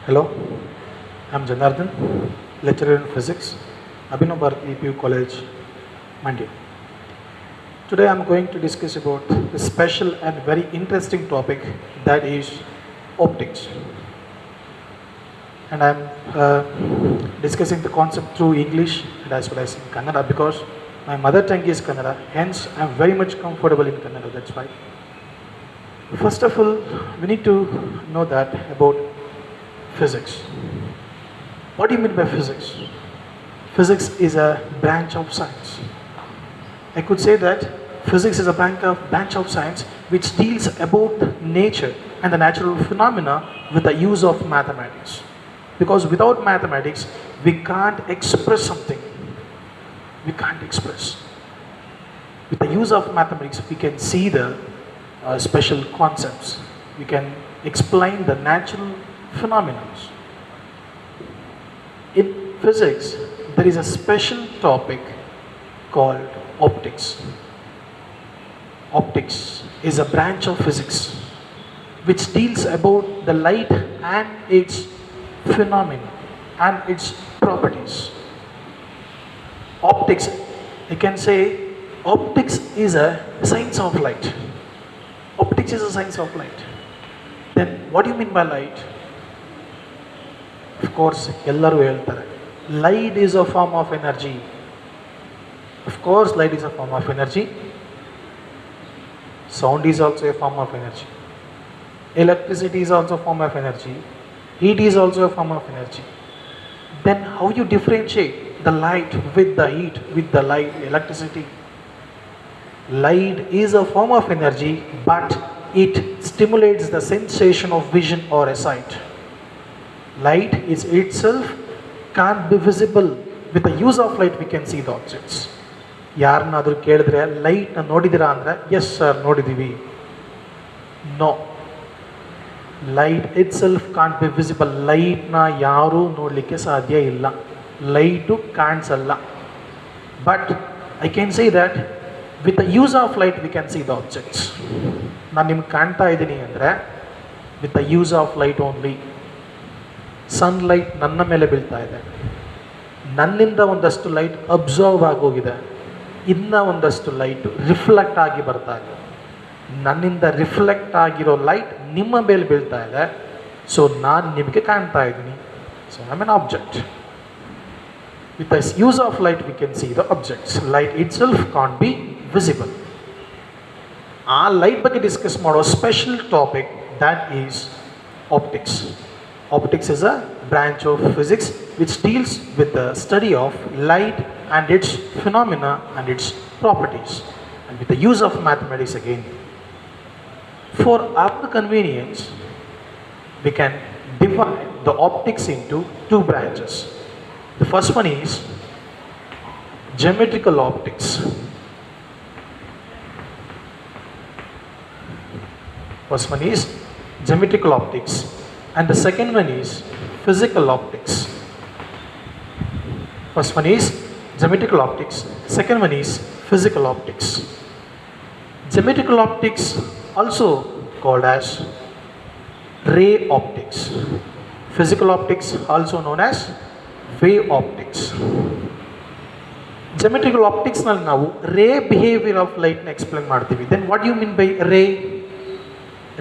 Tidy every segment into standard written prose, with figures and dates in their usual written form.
Hello, I'm Janardhan, lecturer in physics, Abhinav Bharati EPU College, Mandya. Today I'm going to discuss about a special and very interesting topic, that is optics. And I'm discussing the concept through English and as well as in Kannada because my mother tongue is Kannada, hence I'm very much comfortable in Kannada, that's why. First of all, we need to know that about physics. What do you mean by physics? Physics is a branch of science. I could say that physics is a branch of science which deals about nature and the natural phenomena with the use of mathematics. Because without mathematics, we can't express something. We can't express. With the use of mathematics, we can see the special concepts. We can explain the natural phenomena. In physics, there is a special topic called optics. Optics is a branch of physics which deals about the light and its phenomena and its properties. Optics, I can say, optics is a science of light. Optics is a science of light. Then what do you mean by light? Of course, ಎಲ್ಲರೂ ಹೇಳ್ತಾರೆ light is a form of energy. Of course, light is a form of energy. Sound is also a form of energy. Electricity is also a form of energy. Heat is also a form of energy. Then how you differentiate the light with the heat, with the light, electricity? Light is a form of energy, but it stimulates the sensation of vision or a sight. Light is itself can't be visible. With the use of light, we can see the objects. ಯಾರನ್ನಾದರೂ ಕೇಳಿದ್ರೆ ಲೈಟ್ನ ನೋಡಿದಿರಾ ಅಂದರೆ yes sir ನೋಡಿದ್ದೀವಿ. No, light itself can't be visible. ಲೈಟ್ನ ಯಾರೂ ನೋಡಲಿಕ್ಕೆ ಸಾಧ್ಯ ಇಲ್ಲ. ಲೈಟು ಕಾಣಿಸಲ್ಲ. But I can say that with the use of light we can see the objects. ನಾನು ನಿಮ್ಗೆ ಕಾಣ್ತಾ ಇದ್ದೀನಿ ಅಂದರೆ with the use of light only. Sunlight ನನ್ನ ಮೇಲೆ ಬೀಳ್ತಾ ಇದೆ, ನನ್ನಿಂದ ಒಂದಷ್ಟು ಲೈಟ್ ಅಬ್ಸರ್ವ್ ಆಗೋಗಿದೆ, ಇನ್ನು ಒಂದಷ್ಟು ಲೈಟು ರಿಫ್ಲೆಕ್ಟ್ ಆಗಿ ಬರ್ತಾ ಇದೆ. ನನ್ನಿಂದ ರಿಫ್ಲೆಕ್ಟ್ ಆಗಿರೋ ಲೈಟ್ ನಿಮ್ಮ ಮೇಲೆ ಬೀಳ್ತಾ ಇದೆ, ಸೊ ನಾನು ನಿಮಗೆ ಕಾಣ್ತಾ ಇದ್ದೀನಿ. So I am an object. With the use of light we can see the objects. Light itself can't be visible. ಆ ಲೈಟ್ ಬಗ್ಗೆ ಡಿಸ್ಕಸ್ ಮಾಡೋ special topic that is optics. Optics is a branch of physics which deals with the study of light and its phenomena and its properties, and with the use of mathematics again. For our convenience, we can divide the optics into two branches. The first one is geometrical optics. First one is geometrical optics. And the second one is physical optics. First one is geometrical optics. Second one is physical optics. Geometrical optics, also called as ray optics. Physical optics, also known as wave optics. Geometrical optics nalli ನಾವು ray behavior of light na explain ಮಾಡ್ತೀವಿ. Then what do you mean by ray?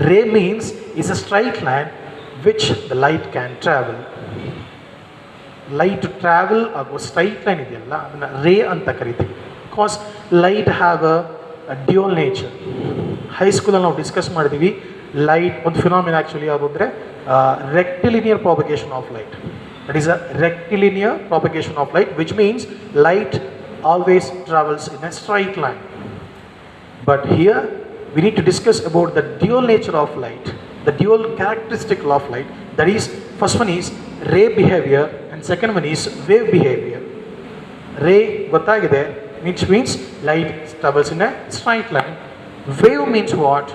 Ray means is a straight line which the light can travel. Light travel ಆಗೋ straight line ಇದೆಯಲ್ಲ ಅದನ್ನು ray ಅಂತ ಕರಿತೀವಿ. Because light have a dual nature. ಹೈಸ್ಕೂಲಲ್ಲಿ ನಾವು discuss ಮಾಡಿದ್ದೀವಿ light ಒಂದು phenomena actually ಯಾವುದು ಅಂದರೆ rectilinear propagation of light. That is a rectilinear propagation of light which means light always travels in a straight line. But here we need to discuss about the dual nature of light, the dual characteristic of light. That is, first one is ray behavior and second one is wave behavior. Ray ಗೊತ್ತಾಗಿದೆ, which means light travels in a straight line. Wave means what?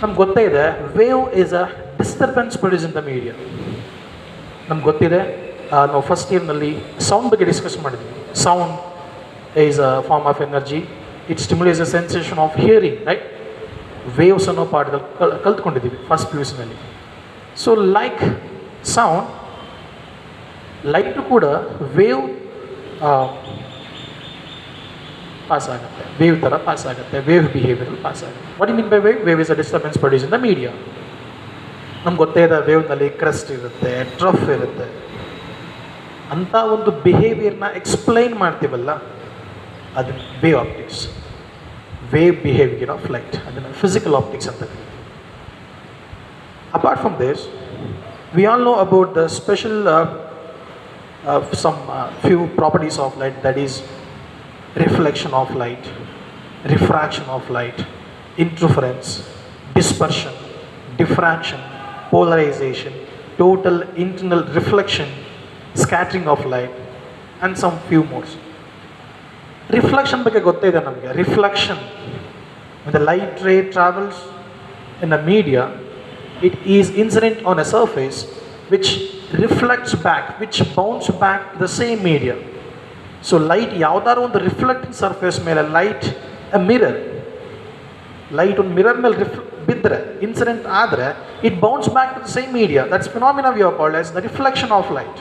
ನಮ್ಗೆ ಗೊತ್ತಾಗಿದೆ, wave is a disturbance produced in the medium. ನಮ್ಗೆ ಗೊತ್ತಿದೆ, ನಾವು first ಇಯರ್ನಲ್ಲಿ sound ಬಗ್ಗೆ discuss ಮಾಡಿದ್ವಿ. Sound is a form of energy. It stimulates the sensation of hearing, right? Waves ಅನ್ನೋ ಪಾಠದಲ್ಲಿ ಕಲ್ತ್ಕೊಂಡಿದ್ದೀವಿ ಫಸ್ಟ್ PUC ನಲ್ಲಿ. ಸೊ ಲೈಕ್ ಸೌಂಡ್ ಲೈಟು ಕೂಡ ವೇವ್ ಪಾಸ್ ಆಗುತ್ತೆ, ವೇವ್ ಥರ ಪಾಸ್ ಆಗುತ್ತೆ, ವೇವ್ ಬಿಹೇವಿಯರ್ ಪಾಸ್ ಆಗುತ್ತೆ. What you mean by wave? Wave is a disturbance produce in the media. ನಮ್ಗೆ ಗೊತ್ತೇ ಇದೆ, ವೇವ್ನಲ್ಲಿ ಕ್ರಸ್ಟ್ ಇರುತ್ತೆ, ಟ್ರಫ್ ಇರುತ್ತೆ. ಅಂಥ ಒಂದು ಬಿಹೇವಿಯರ್ನ ಎಕ್ಸ್ಪ್ಲೈನ್ ಮಾಡ್ತೀವಲ್ಲ, ಅದನ್ನು wave optics, wave behaviour of light, ಅದನ್ನು ಫಿಸಿಕಲ್ ಆಪ್ಟಿಕ್ಸ್ ಅಂತ ಕರೀತೀವಿ. Apart from this, we all know about the special few properties of light, that is reflection of light, refraction of light, interference, dispersion, diffraction, polarization, total internal reflection, scattering of light, and some few more. Reflection ಬಗ್ಗೆ ಗೊತ್ತಿದೆ ನಮಗೆ. Reflection, when the light ray travels in a media, it is incident on a surface which reflects back, which bounce back to the same media. So light ಯಾವ್ದಾದ್ರು ಒಂದು reflecting surface ಮೇಲೆ, light a mirror, light ಒಂದು mirror ಮೇಲೆ ಬಿದ್ದರೆ, incident ಆದರೆ, it bounce back to the same media. That's phenomena we are called as the reflection of light.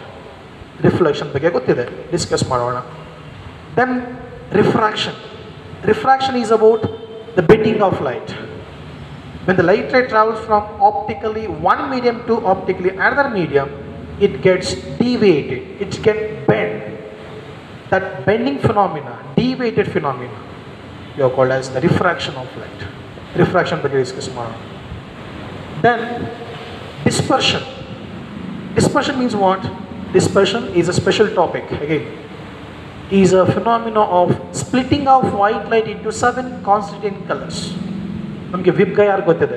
Reflection ಬಗ್ಗೆ ಗೊತ್ತಿದೆ, discuss ಮಾಡೋಣ. Then refraction. Refraction is about the bending of light. When the light ray travels from optically one medium to optically another medium, it gets deviated, it gets bent. That bending phenomena, deviated phenomena, you are called as the refraction of light. Refraction ಬಗ್ಗೆ discuss ಮಾಡೋಣ. Then dispersion. Dispersion means what? Dispersion is a special topic. Again, is a phenomena of splitting of white light into 7 constituent colors. ನಮಗೆ ವಿಬ್ಗ ಯಾರು ಗೊತ್ತಿದೆ?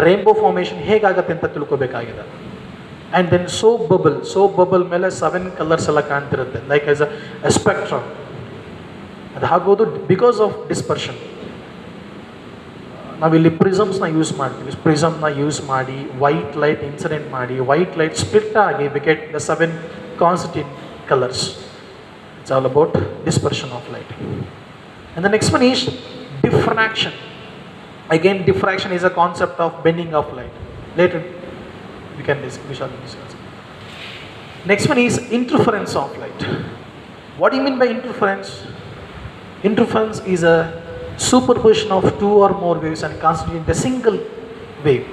Rainbow formation ಹೇಗಾಗತ್ತೆ ಅಂತ ತಿಳ್ಕೊಬೇಕಾಗಿದೆ. And then soap bubble ಮೇಲೆ 7 colours ಎಲ್ಲ ಕಾಣ್ತಿರುತ್ತೆ, like as a spectrum. ಅದು ಆಗೋದು because of dispersion. ನಾವಿಲ್ಲಿ ಪ್ರಿಸಮ್ಸ್ನ use ಮಾಡ್ತೀವಿ. ಪ್ರಿಸಮ್ನ ಯೂಸ್ ಮಾಡಿ ವೈಟ್ ಲೈಟ್ ಇನ್ಸಿಡೆಂಟ್ ಮಾಡಿ, ವೈಟ್ ಲೈಟ್ ಸ್ಪ್ಲಿಟ್ ಆಗಿ we get the 7 constituent colours. It's all about dispersion of light. And the next one is diffraction. Again, diffraction is a concept of bending of light. Later we shall discuss. Next one is interference of light. What do you mean by interference? Interference is a superposition of 2 or more waves and constituting a single wave.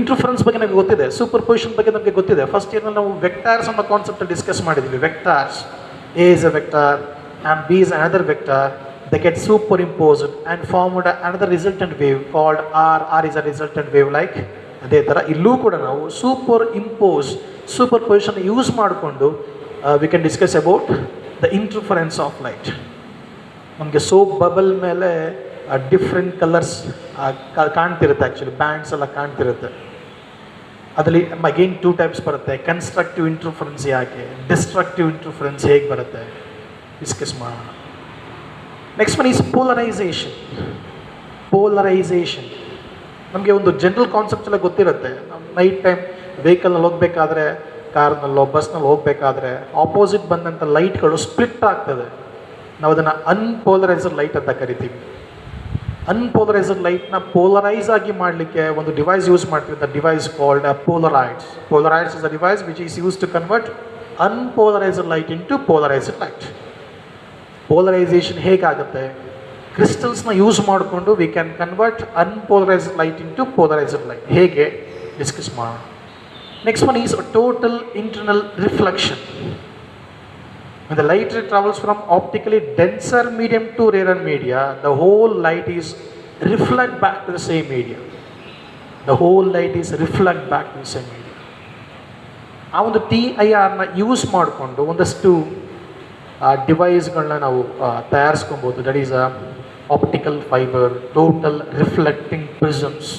Interference ಬಗ್ಗೆ ನಮಗೆ ಗೊತ್ತಿದೆ, superposition ಬಗ್ಗೆ ನಮಗೆ ಗೊತ್ತಿದೆ. First ಇಯರ್ನಲ್ಲಿ ನಾವು ವೆಕ್ಟಾರ್ಸ್ ಅನ್ನೋ concept discuss ಮಾಡಿದ್ವಿ. ವೆಕ್ಟಾರ್ಸ್, A is a vector and B is another vector. They get superimposed and formed another resultant wave called R. R is a resultant wave. Like ಅದೇ ಥರ ಇಲ್ಲೂ ಕೂಡ ನಾವು ಸೂಪರ್ಪೊಸಿಷನ್ ಯೂಸ್ ಮಾಡಿಕೊಂಡು we can discuss about the interference of light. ನಮಗೆ soap bubble ಮೇಲೆ different colours ಕಾಣ್ತಿರುತ್ತೆ, actually bands ಎಲ್ಲ ಕಾಣ್ತಿರುತ್ತೆ. ಅದರಲ್ಲಿ ಅಗೇನ್ 2 ಟೈಪ್ಸ್ ಬರುತ್ತೆ. ಕನ್ಸ್ಟ್ರಕ್ಟಿವ್ ಇಂಟರ್ಫರೆನ್ಸ್ ಯಾಕೆ, ಡಿಸ್ಟ್ರಕ್ಟಿವ್ ಇಂಟರ್ಫರೆನ್ಸ್ ಹೇಗೆ ಬರುತ್ತೆ, ಡಿಸ್ಕಸ್ ಮಾಡೋಣ. Next one is polarisation. Polarisation ನಮಗೆ ಒಂದು ಜನರಲ್ ಕಾನ್ಸೆಪ್ಟ್ ಎಲ್ಲ ಗೊತ್ತಿರುತ್ತೆ. ನೈಟ್ ಟೈಮ್ ವೆಹಿಕಲ್ನಲ್ಲಿ ಹೋಗಬೇಕಾದ್ರೆ, ಕಾರ್ನಲ್ಲೋ ಬಸ್ನಲ್ಲಿ ಹೋಗಬೇಕಾದ್ರೆ ಆಪೋಸಿಟ್ ಬಂದಂಥ ಲೈಟ್ಗಳು ಸ್ಪ್ಲಿಟ್ ಆಗ್ತದೆ. ನಾವು ಅದನ್ನು ಅನ್ಪೋಲರೈಸರ್ ಲೈಟ್ ಅಂತ ಕರಿತೀವಿ. ಅನ್ಪೋಲರೈಸರ್ ಲೈಟ್ನ ಪೋಲರೈಸ್ ಆಗಿ ಮಾಡಲಿಕ್ಕೆ ಒಂದು ಡಿವೈಸ್ ಯೂಸ್ ಮಾಡ್ತೀವಿ. The device called polaroids. Polaroids is a device which is use to convert unpolariser light into polariser light. Polarisation ಹೇಗಾಗುತ್ತೆ? ಕ್ರಿಸ್ಟಲ್ಸ್ನ ಯೂಸ್ ಮಾಡಿಕೊಂಡು we can convert unpolarised light into polarised light. ಹೇಗೆ discuss ಮಾಡೋಣ. Next one is total internal reflection. When the light ray travels from optically denser medium to rarer media, the whole light is reflect back to the same media. The whole light is reflect back to the same media. ಆ ಒಂದು TIRನ use ಮಾಡಿಕೊಂಡು ಒಂದಷ್ಟು ಡಿವೈಸ್ಗಳನ್ನ ನಾವು ತಯಾರಿಸ್ಕೊಬೋದು. That is a optical fibre, total reflecting prisms.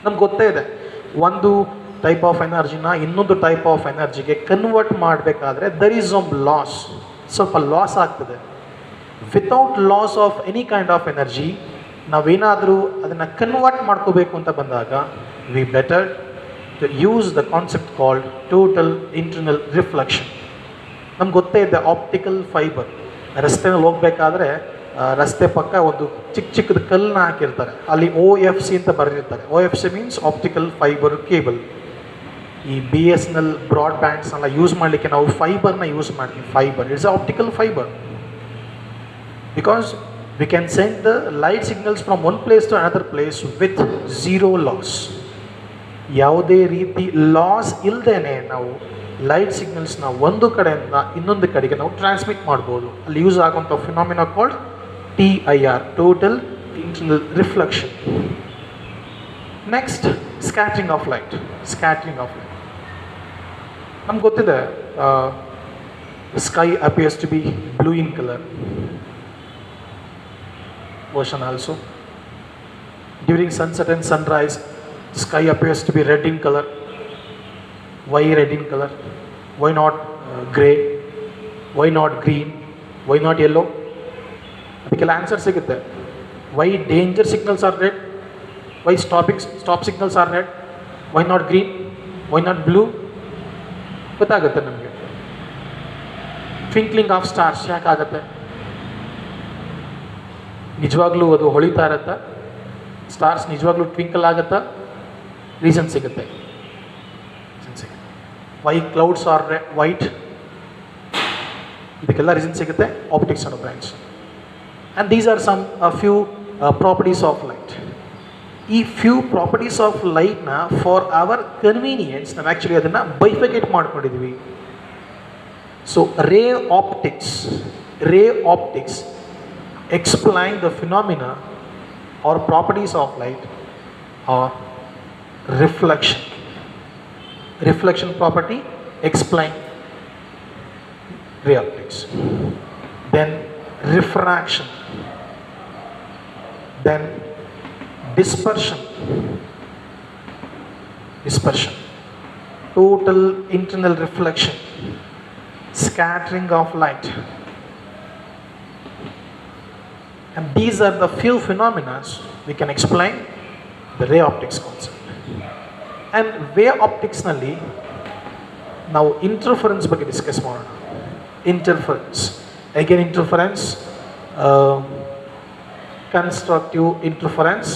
ನಮ್ಗೆ ಗೊತ್ತೇ ಇದೆ, ಒಂದು ಟೈಪ್ ಆಫ್ ಎನರ್ಜಿನ ಇನ್ನೊಂದು ಟೈಪ್ ಆಫ್ ಎನರ್ಜಿಗೆ ಕನ್ವರ್ಟ್ ಮಾಡಬೇಕಾದ್ರೆ ದರ್ ಈಸ್ ಸಮ್ ಲಾಸ್, ಸ್ವಲ್ಪ ಲಾಸ್ ಆಗ್ತದೆ. Without loss of any kind of energy ನಾವೇನಾದರೂ ಅದನ್ನು ಕನ್ವರ್ಟ್ ಮಾಡ್ಕೋಬೇಕು ಅಂತ ಬಂದಾಗ we better to use the concept called total internal reflection. ನಮ್ಗೆ ಗೊತ್ತೇ ಇದೆ, ಆಪ್ಟಿಕಲ್ ಫೈಬರ್ ರಸ್ತೆಯಲ್ಲಿ ಹೋಗಬೇಕಾದ್ರೆ ರಸ್ತೆ ಪಕ್ಕ ಒಂದು ಚಿಕ್ಕ ಚಿಕ್ಕದ ಕಲ್ಲನ್ನ ಹಾಕಿರ್ತಾರೆ, ಅಲ್ಲಿ OFC ಅಂತ ಬರೆದಿರ್ತಾರೆ. OFC means optical fibre cable. ಈ BSNL ಬ್ರಾಡ್ಬ್ಯಾಂಡ್ಸ್ನೆಲ್ಲ ಯೂಸ್ ಮಾಡಲಿಕ್ಕೆ ನಾವು ಫೈಬರ್ನ ಯೂಸ್ ಮಾಡ್ತೀವಿ. Fibre it's optical fibre because we can send the light signals from one place to another place with zero loss. ಯಾವುದೇ ರೀತಿ ಲಾಸ್ ಇಲ್ಲದೇ ನಾವು ಲೈಟ್ ಸಿಗ್ನಲ್ಸ್ನ ಒಂದು ಕಡೆಯಿಂದ ಇನ್ನೊಂದು ಕಡೆಗೆ ನಾವು ಟ್ರಾನ್ಸ್ಮಿಟ್ ಮಾಡ್ಬೋದು. ಅಲ್ಲಿ ಯೂಸ್ ಆಗುವಂಥ phenomena called TIR, total internal reflection. Next scattering of light. Scattering of light ನಮ್ಗೆ ಗೊತ್ತಿದೆ, sky appears to be blue in colour. Ocean also during sunset and sunrise sky appears to be red in color. Why red in color? Why not grey? Why not green? Why not yellow? ಅದಕ್ಕೆಲ್ಲ answer ಸಿಗುತ್ತೆ. Why danger signals are red? Why stop signals are red? Why not green? Why not blue? ಗೊತ್ತಾಗುತ್ತೆ ನಮಗೆ. Twinkling of stars ಯಾಕಾಗುತ್ತೆ? ನಿಜವಾಗ್ಲೂ ಅದು ಹೊಳಿತಾ ಇರುತ್ತಾ? Stars ನಿಜವಾಗ್ಲೂ ಟ್ವಿಂಕಲ್ ಆಗುತ್ತಾ? ರೀಸನ್ ಸಿಗುತ್ತೆ. ವೈ ಕ್ಲೌಡ್ಸ್ ಆರ್ ವೈಟ್, ಇದಕ್ಕೆಲ್ಲ ರೀಸನ್ ಸಿಗುತ್ತೆ ಆಪ್ಟಿಕ್ಸ್ ಅನ್ನೋ branch. And these are some few properties of light. ಈ ಫ್ಯೂ ಪ್ರಾಪರ್ಟೀಸ್ ಆಫ್ ಲೈಟ್ನ ಫಾರ್ ಅವರ್ ಕನ್ವೀನಿಯನ್ಸ್ ನಾವು ಆ್ಯಕ್ಚುಲಿ ಅದನ್ನು ಬೈಫಿಕೇಟ್ ಮಾಡ್ಕೊಂಡಿದ್ದೀವಿ. So ray optics explain the phenomena or properties of light or reflection. Reflection property explain ray optics. Then refraction. Then dispersion. Total internal reflection. Scattering of light. And these are the few phenomena we can explain the ray optics concept. And ray optics nalli now interference ಬಗ್ಗೆ discuss ಮಾಡೋಣ. Interference, constructive interference,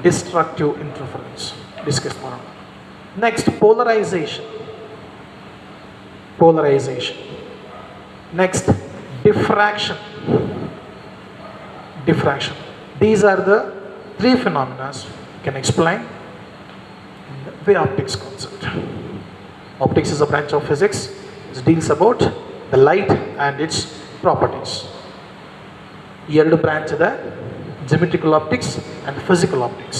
destructive interference discuss ಮಾಡೋಣ. Next polarization. Next diffraction. These are the three phenomena we can explain in the ray optics concept. Optics is a branch of physics. It deals about the light and its properties. ಎರಡು branch ಇದೆ, geometrical optics and physical optics.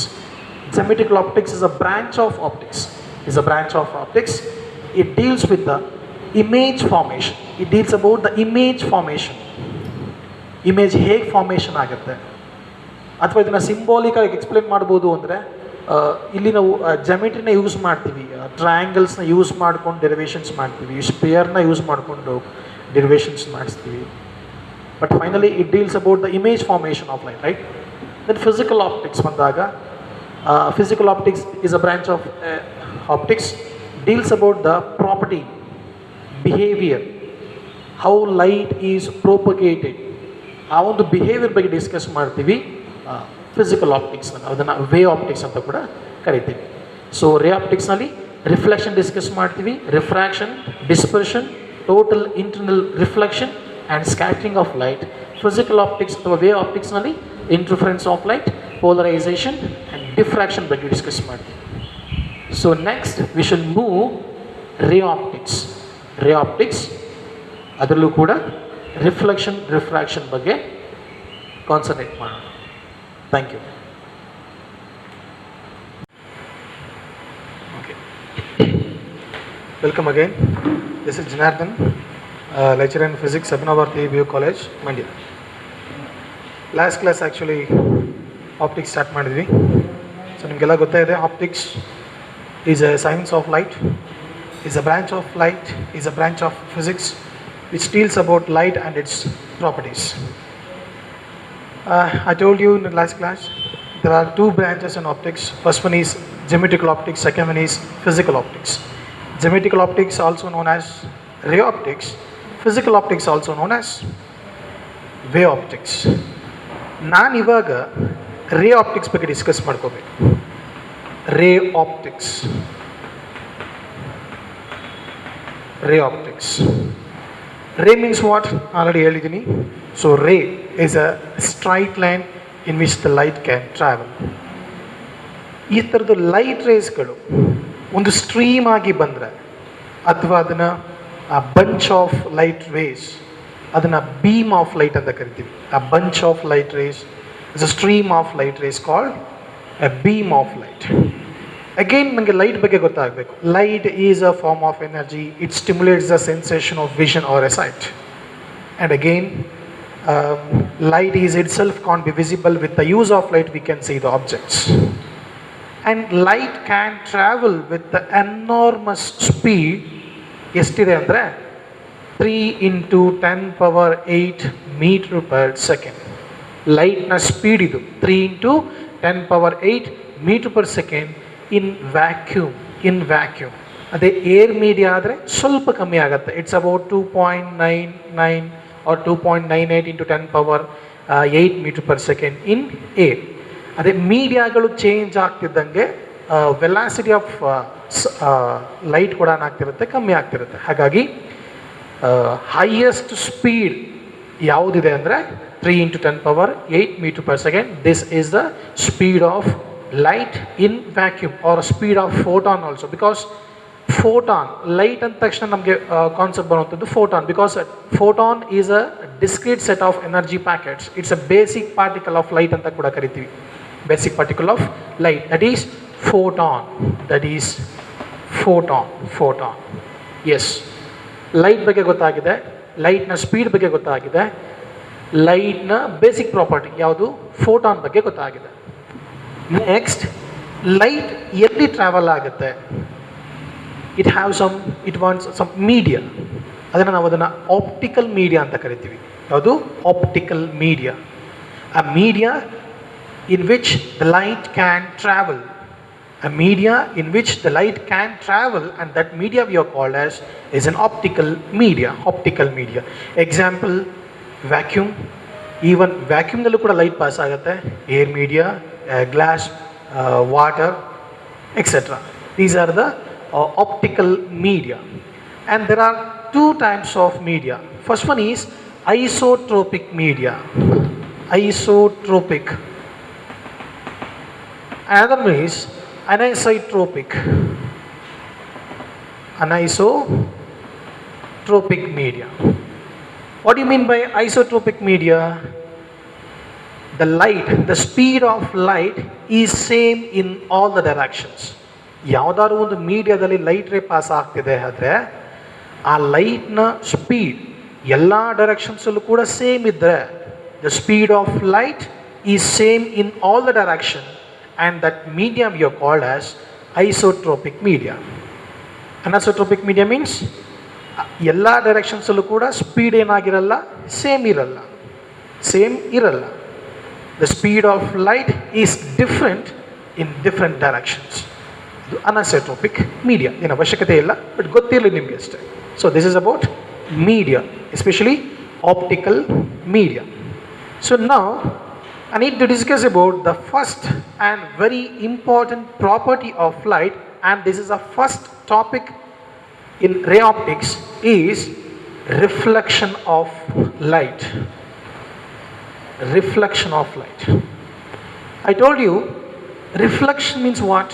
Geometrical optics is a branch of optics. It deals with the image formation. It deals about the image formation. Image ಹೇಗೆ formation ಆಗುತ್ತೆ, ಅಥವಾ ಇದನ್ನು ಸಿಂಬಾಲಿಕಾಗಿ explain ಮಾಡ್ಬೋದು ಅಂದರೆ ಇಲ್ಲಿ ನಾವು ಜಮೆಟ್ರಿನ ಯೂಸ್ ಮಾಡ್ತೀವಿ, ಟ್ರಯಾಂಗಲ್ಸ್ನ ಯೂಸ್ ಮಾಡ್ಕೊಂಡು ಡೆರಿವೇಷನ್ಸ್ ಮಾಡ್ತೀವಿ, ಸ್ಪೇರ್ನ ಯೂಸ್ ಮಾಡಿಕೊಂಡು ಡೆರಿವೇಷನ್ಸ್ ಮಾಡಿಸ್ತೀವಿ. But finally it deals about the image formation of light, right? Then physical optics ಬಂದಾಗ, physical optics is a branch of optics, deals about the property, behaviour, how light is propagated, ಆ ಒಂದು behaviour ಬಗ್ಗೆ discuss ಮಾಡ್ತೀವಿ physical ಆಪ್ಟಿಕ್ಸ್ನಲ್ಲಿ. ಅದನ್ನು way optics ಅಂತ ಕೂಡ ಕರಿತೀವಿ. So ray ಆಪ್ಟಿಕ್ಸ್ನಲ್ಲಿ ರಿಫ್ಲೆಕ್ಷನ್ ಡಿಸ್ಕಸ್ ಮಾಡ್ತೀವಿ, refraction, dispersion, total internal reflection and scattering of light. Physical optics ಅಥವಾ ವೇ ಆಪ್ಟಿಕ್ಸ್ನಲ್ಲಿ interference of light, polarisation and diffraction ಬಗ್ಗೆ ಡಿಸ್ಕಸ್ ಮಾಡ್ತೀವಿ. So next we should move ray optics. ಅದರಲ್ಲೂ ಕೂಡ ರಿಫ್ರಾಕ್ಷನ್ ಬಗ್ಗೆ concentrate ಮಾಡೋಣ. Thank you. Okay, welcome again. This is Janardhan, lecturer in physics, Abhinavabharathi BU college, Mandya. Last class actually optics start ಮಾಡಿದ್ವಿ. So ನಿಮಗೆಲ್ಲ ಗೊತ್ತಾಯಿದೆ, optics is A science of light, is a branch of light, is a branch of physics which deals about light and its properties. I told you in the last class there are two branches in optics. First one is geometrical optics, second one is physical optics. Geometrical optics also known as ray optics, physical optics also known as way optics. ನಾನು ಇವಾಗ ರೇ optics ಬಗ್ಗೆ discuss ಮಾಡ್ಕೋಬೇಕು. ರೇ optics, ರೇ optics. ರೇ means what already ಹೇಳಿದ್ದೀನಿ. So ರೇ is a straight line in which the light can travel. ಈ ಥರದ್ದು ಲೈಟ್ ರೇಸ್ಗಳು ಒಂದು ಸ್ಟ್ರೀಮ್ ಆಗಿ ಬಂದರೆ ಅಥವಾ ಅದನ್ನು ಬಂಚ್ ಆಫ್ ಲೈಟ್ ರೇಸ್, ಅದನ್ನು ಬೀಮ್ ಆಫ್ ಲೈಟ್ ಅಂತ ಕರಿತೀವಿ. ಆ bunch of light rays is a stream of light rays called a beam of light. Again ನನಗೆ ಲೈಟ್ ಬಗ್ಗೆ ಗೊತ್ತಾಗಬೇಕು. Light is a form of energy. It stimulates the sensation of vision or a sight. And again light is itself can't be visible. With the use of light we can see the objects, and light can travel with the enormous speed. ಎಷ್ಟಿದೆ ಅಂದರೆ 3 into 10 power 8 meter per second. ಲೈಟ್ನ speed ಇದು 3 into 10 power 8 meter per second in vacuum. ಅದೇ air media ಆದರೆ ಸ್ವಲ್ಪ ಕಮ್ಮಿ ಆಗುತ್ತೆ. It's about 2.99 or 2.98 into 10 power 8 meter per second in air. ಅದೇ ಮೀಡಿಯಾಗಳು change ಆಗ್ತಿದ್ದಂಗೆ velocity of light ಕೂಡ ಏನಾಗ್ತಿರುತ್ತೆ, ಕಮ್ಮಿ ಆಗ್ತಿರುತ್ತೆ. ಹಾಗಾಗಿ ಹೈಯೆಸ್ಟ್ ಸ್ಪೀಡ್ ಯಾವುದಿದೆ ಅಂದರೆ 3 into 10 power 8 meter per second. This is the speed of light in vacuum or speed of photon also, because photon, light ಅಂದ ತಕ್ಷಣ ನಮಗೆ ಕಾನ್ಸೆಪ್ಟ್ ಬರುವಂಥದ್ದು photon, because photon is a discrete set of energy packets. It's a basic particle of light ಅಂತ ಕೂಡ ಕರಿತೀವಿ. Basic particle of light, that is photon. Yes, light ಬಗ್ಗೆ ಗೊತ್ತಾಗಿದೆ, ಲೈಟ್ನ ಸ್ಪೀಡ್ ಬಗ್ಗೆ ಗೊತ್ತಾಗಿದೆ, ಲೈಟ್ನ ಬೇಸಿಕ್ ಪ್ರಾಪರ್ಟಿ ಯಾವುದು, ಫೋಟಾನ್ ಬಗ್ಗೆ ಗೊತ್ತಾಗಿದೆ. ನೆಕ್ಸ್ಟ್, ಲೈಟ್ ಎಲ್ಲಿ ಟ್ರಾವೆಲ್ ಆಗುತ್ತೆ? It wants some media. ಅದನ್ನು ನಾವು ಅದನ್ನು ಆಪ್ಟಿಕಲ್ ಮೀಡಿಯಾ ಅಂತ ಕರಿತೀವಿ. ಯಾವುದು? Optical media. A media in which the light can travel. A media in which the light can travel, and that media we are called as is an optical media. Example, vacuum. Even vacuum nallu kuda light pass agutte. Air media, glass, water, etc. These are the optical media. And there are two types of media. First one is isotropic media. Another one is anisotropic media. What do you mean by isotropic media? The speed of light is same in all the directions. ಯಾವುದಾದ್ರು ಒಂದು ಮೀಡಿಯಾದಲ್ಲಿ light ray pass ಆಗ್ತಿದೆ ಆದರೆ ಆ ಲೈಟ್ನ speed ಎಲ್ಲ ಡೈರೆಕ್ಷನ್ಸಲ್ಲೂ ಕೂಡ same ಇದ್ದರೆ, the speed of light is same in all the direction, and that medium we are called as isotropic media. Anisotropic media means ಎಲ್ಲ ಡೈರೆಕ್ಷನ್ಸಲ್ಲೂ ಕೂಡ ಸ್ಪೀಡ್ ಏನಾಗಿರಲ್ಲ, ಸೇಮ್ ಇರಲ್ಲ. The speed of light is different in different directions. ಇದು ಅನಿಸೋಟ್ರೋಪಿಕ್ media. ಏನು ಅವಶ್ಯಕತೆ ಇಲ್ಲ, but ಗೊತ್ತಿರಲಿ ನಿಮಗೆ ಅಷ್ಟೇ. So this is about media, especially optical media. So ನಾವು I need to discuss about the first and very important property of light, and this is the first topic in ray optics, is reflection of light. I told you reflection means what?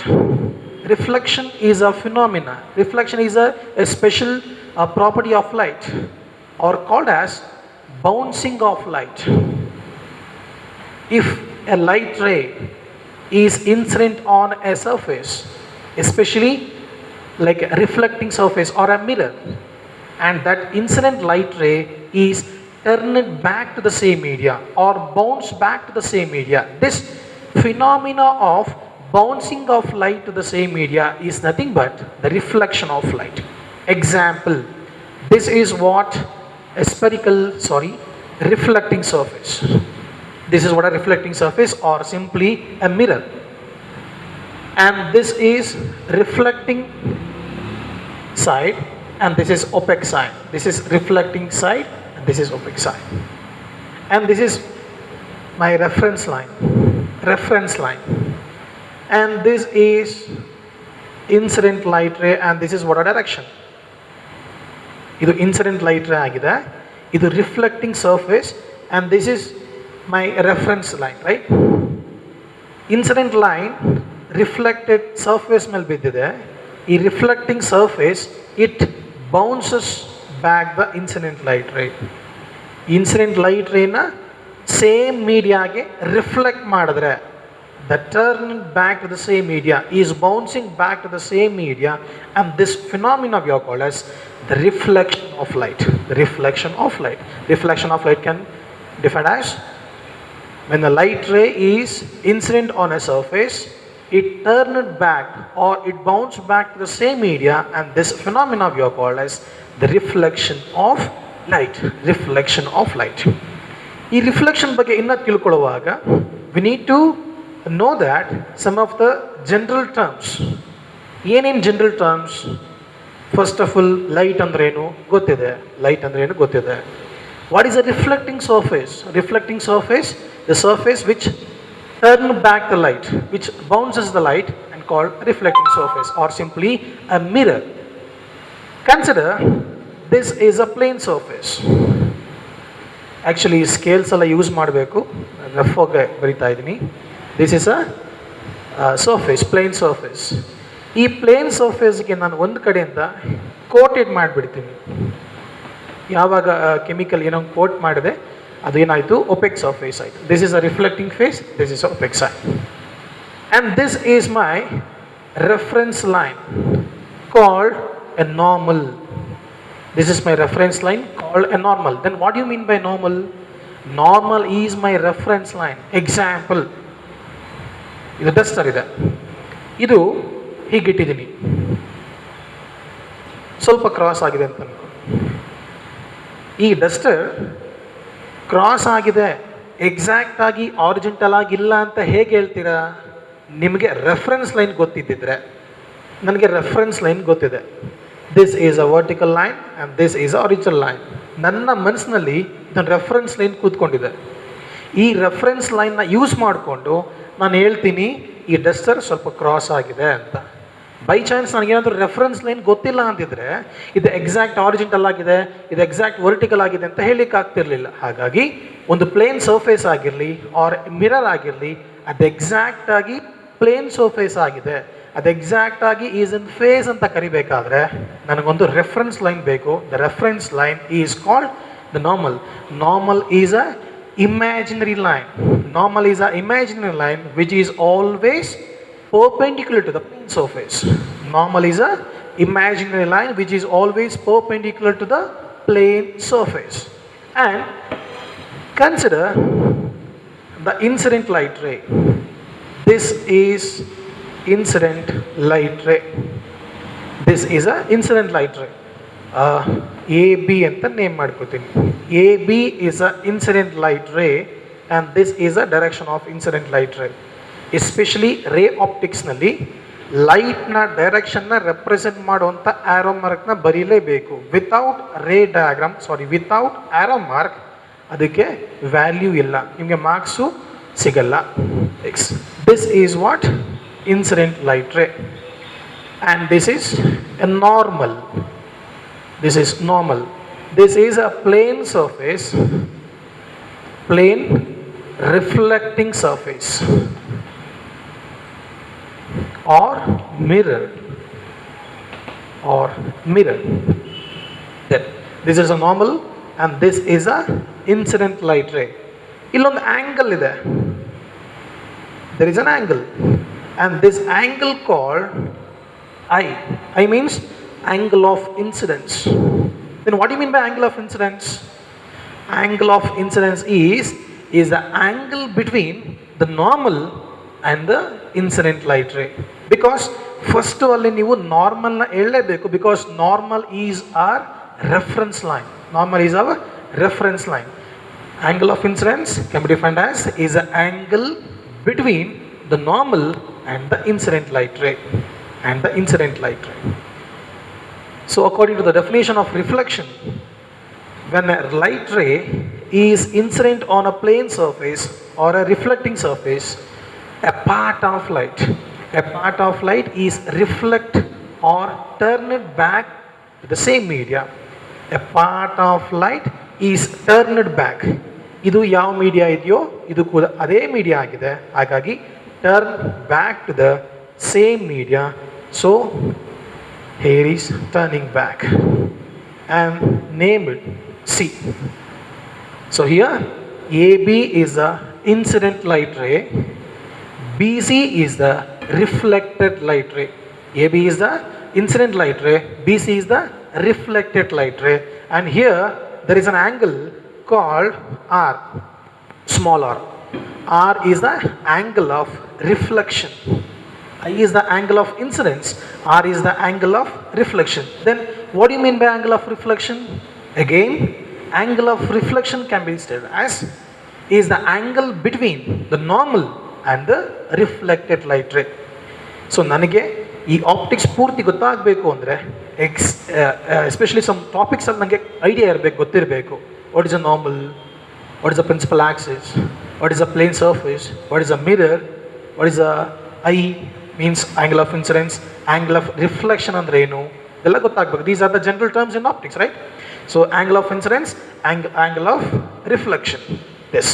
Reflection is a phenomena. Reflection is a special property of light, or called as bouncing of light. If a light ray is incident on a surface, especially like a reflecting surface or a mirror, and that incident light ray is turned back to the same media or bounced back to the same media, this phenomena of bouncing of light to the same media is nothing but the reflection of light. Example, this is what a reflecting surface. This is what a reflecting surface, or simply a mirror. And this is reflecting side, and this is opaque side. This is reflecting side, and this is opaque side. and this is my reference line, and this is incident light ray, and this is what a direction. Idu incident light ray agide, idu reflecting surface, and this is my reference line, right? Incident line reflected surface mele biddide, ee reflecting surface it bounces back the incident light ray. Incident light ray na same media ge reflect madidre, the turn back to the same media is bouncing back to the same media, and this phenomena we are called as the reflection of light. The reflection of light. Reflection of light can define as when the light ray is incident on a surface, it turned back or it bounced back to the same media, and this phenomena we are called as the reflection of light. Reflection of light. ಈ reflection ಬಗ್ಗೆ ಇನ್ನೂ ತಿಳ್ಕೊಳ್ಳುವಾಗ we need to know that some of the general terms. ಏನೇನು general terms? First of all light ಅಂದ್ರೆ ಏನು ಗೊತ್ತಿದೆ. Light ಅಂದ್ರೆ ಏನು ಗೊತ್ತಿದೆ. What is a reflecting surface? Reflecting surface, the surface which turn back the light, which bounces the light, and called reflecting surface, or simply a mirror. Consider this is a plane surface. Actually scales ಎಲ್ಲ use ಮಾಡಬೇಕು, rough ಆಗಿ ಬರಿತಾ ಇದ್ದೀನಿ. This is a surface, plane surface. ಈ plane ಸರ್ಫೇಸ್ಗೆ ನಾನು ಒಂದು ಕಡೆಯಿಂದ coated ಮಾಡಿಬಿಡ್ತೀನಿ. ಯಾವಾಗ ಕೆಮಿಕಲ್ ಏನೋ ಕೋಟ್ ಮಾಡಿದೆ ಅದು ಏನಾಯಿತು, ಒಪೆಕ್ ಸರ್ಫೇಸ್ ಆಯಿತು. This is a reflecting face, this is opaque side, and this is my reference line called a normal. This is my reference line called a normal. Then what do you mean by normal? Normal is my reference line. Example, ಇದು Duster ಇದೆ, ಇದು ಹೀಗಿಟ್ಟಿದ್ದೀನಿ, ಸ್ವಲ್ಪ cross ಆಗಿದೆ ಅಂತ ಅನ್ಕೊ. ಈ Duster cross ಆಗಿದೆ, exact ಆಗಿ ಆರಿಜಿಂಟಲ್ ಆಗಿಲ್ಲ ಅಂತ ಹೇಗೆ ಹೇಳ್ತೀರಾ? ನಿಮಗೆ ರೆಫರೆನ್ಸ್ ಲೈನ್ ಗೊತ್ತಿದ್ದಿದ್ರೆ. ನನಗೆ ರೆಫರೆನ್ಸ್ ಲೈನ್ ಗೊತ್ತಿದೆ. This is a vertical line and this is a original line. ನನ್ನ ಮನಸ್ಸಿನಲ್ಲಿ ನನ್ನ ರೆಫರೆನ್ಸ್ ಲೈನ್ ಕೂತ್ಕೊಂಡಿದೆ. ಈ ರೆಫರೆನ್ಸ್ ಲೈನ್ನ ಯೂಸ್ ಮಾಡಿಕೊಂಡು ನಾನು ಹೇಳ್ತೀನಿ ಈ ಡಸ್ಟರ್ ಸ್ವಲ್ಪ ಕ್ರಾಸ್ ಆಗಿದೆ ಅಂತ. ಬೈ ಚಾನ್ಸ್ ನನಗೇನಾದರೂ ರೆಫರೆನ್ಸ್ ಲೈನ್ ಗೊತ್ತಿಲ್ಲ ಅಂತಿದ್ರೆ ಇದು ಎಕ್ಸಾಕ್ಟ್ ಆರಿಜಿಂಟಲ್ ಆಗಿದೆ, ಇದು ಎಕ್ಸಾಕ್ಟ್ ವರ್ಟಿಕಲ್ ಆಗಿದೆ ಅಂತ ಹೇಳಲಿಕ್ಕೆ ಆಗ್ತಿರ್ಲಿಲ್ಲ. ಹಾಗಾಗಿ ಒಂದು ಪ್ಲೇನ್ ಸರ್ಫೇಸ್ ಆಗಿರಲಿ ಆರ್ ಮಿರರ್ ಆಗಿರಲಿ, ಅದು ಎಕ್ಸಾಕ್ಟ್ ಆಗಿ ಪ್ಲೇನ್ ಸರ್ಫೇಸ್ ಆಗಿದೆ, ಅದು ಎಕ್ಸಾಕ್ಟ್ ಆಗಿ ಈಸ್ ಇನ್ ಫೇಸ್ ಅಂತ ಕರಿಬೇಕಾದ್ರೆ ನನಗೊಂದು ರೆಫರೆನ್ಸ್ ಲೈನ್ ಬೇಕು. The reference line is called the normal. Normal is a imaginary line. Normal is an imaginary line which is always perpendicular to the plane surface. Normal is a imaginary line which is always perpendicular to the plane surface. And consider the incident light ray. This is incident light ray. This is a incident light ray. AB ಅಂತ name ಮಾಡ್ಕೋತೀನಿ. AB is a incident light ray and this is a direction of incident light ray. Especially ರೇ ಆಪ್ಟಿಕ್ಸ್ನಲ್ಲಿ ಲೈಟ್ನ ಡೈರೆಕ್ಷನ್ನ represent ಮಾಡುವಂಥ arrow ಮಾರ್ಕ್ನ ಬರೀಲೇಬೇಕು. Without ray diagram, without arrow mark ಅದಕ್ಕೆ value ಇಲ್ಲ, ನಿಮಗೆ marks ಸಿಗಲ್ಲ. This is what incident light ray and this is A normal. This is normal. This is a plane surface, plane reflecting surface or mirror Then this is a normal and this is a incident light ray. Illond angle ide, there is an angle and this angle called I means angle of incidence. Then what do you mean by angle of incidence? Angle of incidence is the angle between the normal and the incident light ray. Because first of all ನೀವು normal ನ ಹೇಳಲೇಬೇಕು, because normal is our reference line. Normal is our reference line. Angle of incidence can be defined as is the angle between the normal and the incident light ray. So according to the definition of reflection, when a light ray is incident on a plane surface or a reflecting surface, a part of light. A part of light is reflect or turn it back to the same media. A part of light is turned back. ಇದು ಯಾವ media ಇದೆಯೋ ಇದು ಕೂಡ ಅದೇ media ಆಗಿದೆ, ಹಾಗಾಗಿ turn back to the same media. So here is turning back and name it C. So here AB is the incident light ray, BC is the reflected light ray. AB is the incident light ray, BC is the reflected light ray, and here there is an angle called R, small r. R is the angle of reflection. I is the angle of incidence, R is the angle of reflection. Then what do you mean by angle of reflection? Again, angle of reflection can be stated as is the angle between the normal and the reflected light ray. So ನನಗೆ ಈ optics ಪೂರ್ತಿ ಗೊತ್ತಾಗಬೇಕು ಅಂದರೆ especially some topics ಅಲ್ಲಿ ನನಗೆ idea ಇರಬೇಕು, ಗೊತ್ತಿರಬೇಕು. What is a normal, what is a principal axis, what is a plane surface, what is a mirror, what is a I means angle of incidence, angle of reflection ಅಂದರೆ ಏನು, ಇದೆಲ್ಲ ಗೊತ್ತಾಗಬೇಕು. These are the general terms in optics, right? So angle of incidence, angle of reflection. Yes,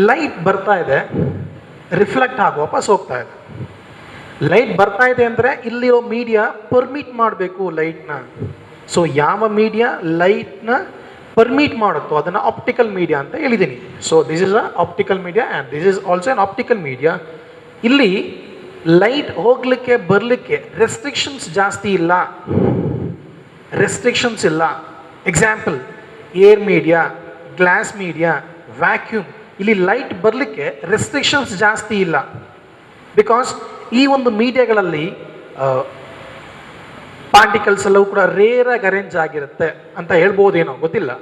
light ಬರ್ತಾ ಇದೆ, reflect ಆಗಿ ವಾಪಸ್ ಹೋಗ್ತಾ ಇದೆ. ಲೈಟ್ ಬರ್ತಾ ಇದೆ ಅಂದರೆ ಇಲ್ಲಿರೋ ಮೀಡಿಯಾ ಪರ್ಮಿಟ್ ಮಾಡಬೇಕು ಲೈಟ್ನ. ಸೊ ಯಾವ ಮೀಡಿಯಾ ಲೈಟ್ನ ಪರ್ಮಿಟ್ ಮಾಡುತ್ತೋ ಅದನ್ನು ಆಪ್ಟಿಕಲ್ ಮೀಡಿಯಾ ಅಂತ ಹೇಳಿದ್ದೀನಿ. So this is a optical media and this is also an optical media. ಇಲ್ಲಿ ಲೈಟ್ ಹೋಗ್ಲಿಕ್ಕೆ ಬರಲಿಕ್ಕೆ ರೆಸ್ಟ್ರಿಕ್ಷನ್ಸ್ ಜಾಸ್ತಿ ಇಲ್ಲ, ರೆಸ್ಟ್ರಿಕ್ಷನ್ಸ್ ಇಲ್ಲ. Example, air media, glass media, vacuum, ಇಲ್ಲಿ ಲೈಟ್ ಬರಲಿಕ್ಕೆ ರೆಸ್ಟ್ರಿಕ್ಷನ್ಸ್ ಜಾಸ್ತಿ ಇಲ್ಲ. ಬಿಕಾಸ್ ಈ ಒಂದು ಮೀಡಿಯಾಗಳಲ್ಲಿ ಪಾರ್ಟಿಕಲ್ಸ್ ಎಲ್ಲವೂ ಕೂಡ ರೇರಾಗಿ ಅರೇಂಜ್ ಆಗಿರುತ್ತೆ ಅಂತ ಹೇಳ್ಬೋದೇನೋ, ಗೊತ್ತಿಲ್ಲ.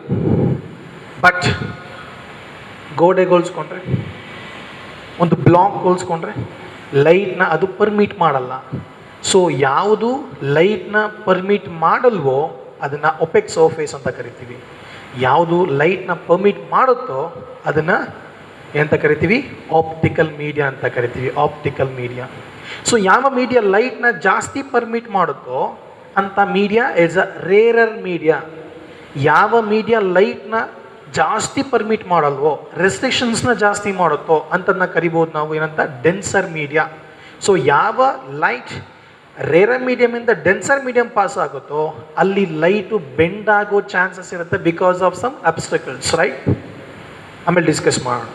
ಬಟ್ ಗೋಡೆಗೆ ಹೋಲಿಸ್ಕೊಂಡ್ರೆ, ಒಂದು ಬ್ಲಾಕ್ ಹೋಲಿಸ್ಕೊಂಡ್ರೆ ಲೈಟ್ನ ಅದು ಪರ್ಮಿಟ್ ಮಾಡಲ್ಲ. ಸೊ ಯಾವುದು ಲೈಟ್ನ ಪರ್ಮಿಟ್ ಮಾಡಲ್ವೋ ಅದನ್ನು ಒಪೆಕ್ ಸರ್ಫೇಸ್ ಅಂತ ಕರಿತೀವಿ. ಯಾವುದು ಲೈಟ್ನ ಪರ್ಮಿಟ್ ಮಾಡುತ್ತೋ ಅದನ್ನು ಎಂತ ಕರಿತೀವಿ? ಆಪ್ಟಿಕಲ್ ಮೀಡಿಯಾ ಅಂತ ಕರಿತೀವಿ, ಆಪ್ಟಿಕಲ್ ಮೀಡಿಯಾ. ಸೊ ಯಾವ ಮೀಡಿಯಾ ಲೈಟ್ನ ಜಾಸ್ತಿ ಪರ್ಮಿಟ್ ಮಾಡುತ್ತೋ ಅಂತ media is a rarer media. ಯಾವ ಮೀಡಿಯಾ ಲೈಟ್ನ ಜಾಸ್ತಿ ಪರ್ಮಿಟ್ ಮಾಡಲ್ವೋ, ರೆಸ್ಟ್ರಿಕ್ಷನ್ಸ್ನ ಜಾಸ್ತಿ ಮಾಡುತ್ತೋ ಅಂತದನ್ನ ಕರಿಬೋದು ನಾವು ಏನಂತ? Denser media. ಸೊ ಯಾವ ಲೈಟ್ ರೇರರ್ ಮೀಡಿಯಮಿಂದ ಡೆನ್ಸರ್ ಮೀಡಿಯಂ ಪಾಸ್ ಆಗುತ್ತೋ ಅಲ್ಲಿ ಲೈಟು ಬೆಂಡ್ ಆಗೋ ಚಾನ್ಸಸ್ ಇರುತ್ತೆ because of some obstacles, right? ಆಮೇಲೆ ಡಿಸ್ಕಸ್ ಮಾಡೋಣ.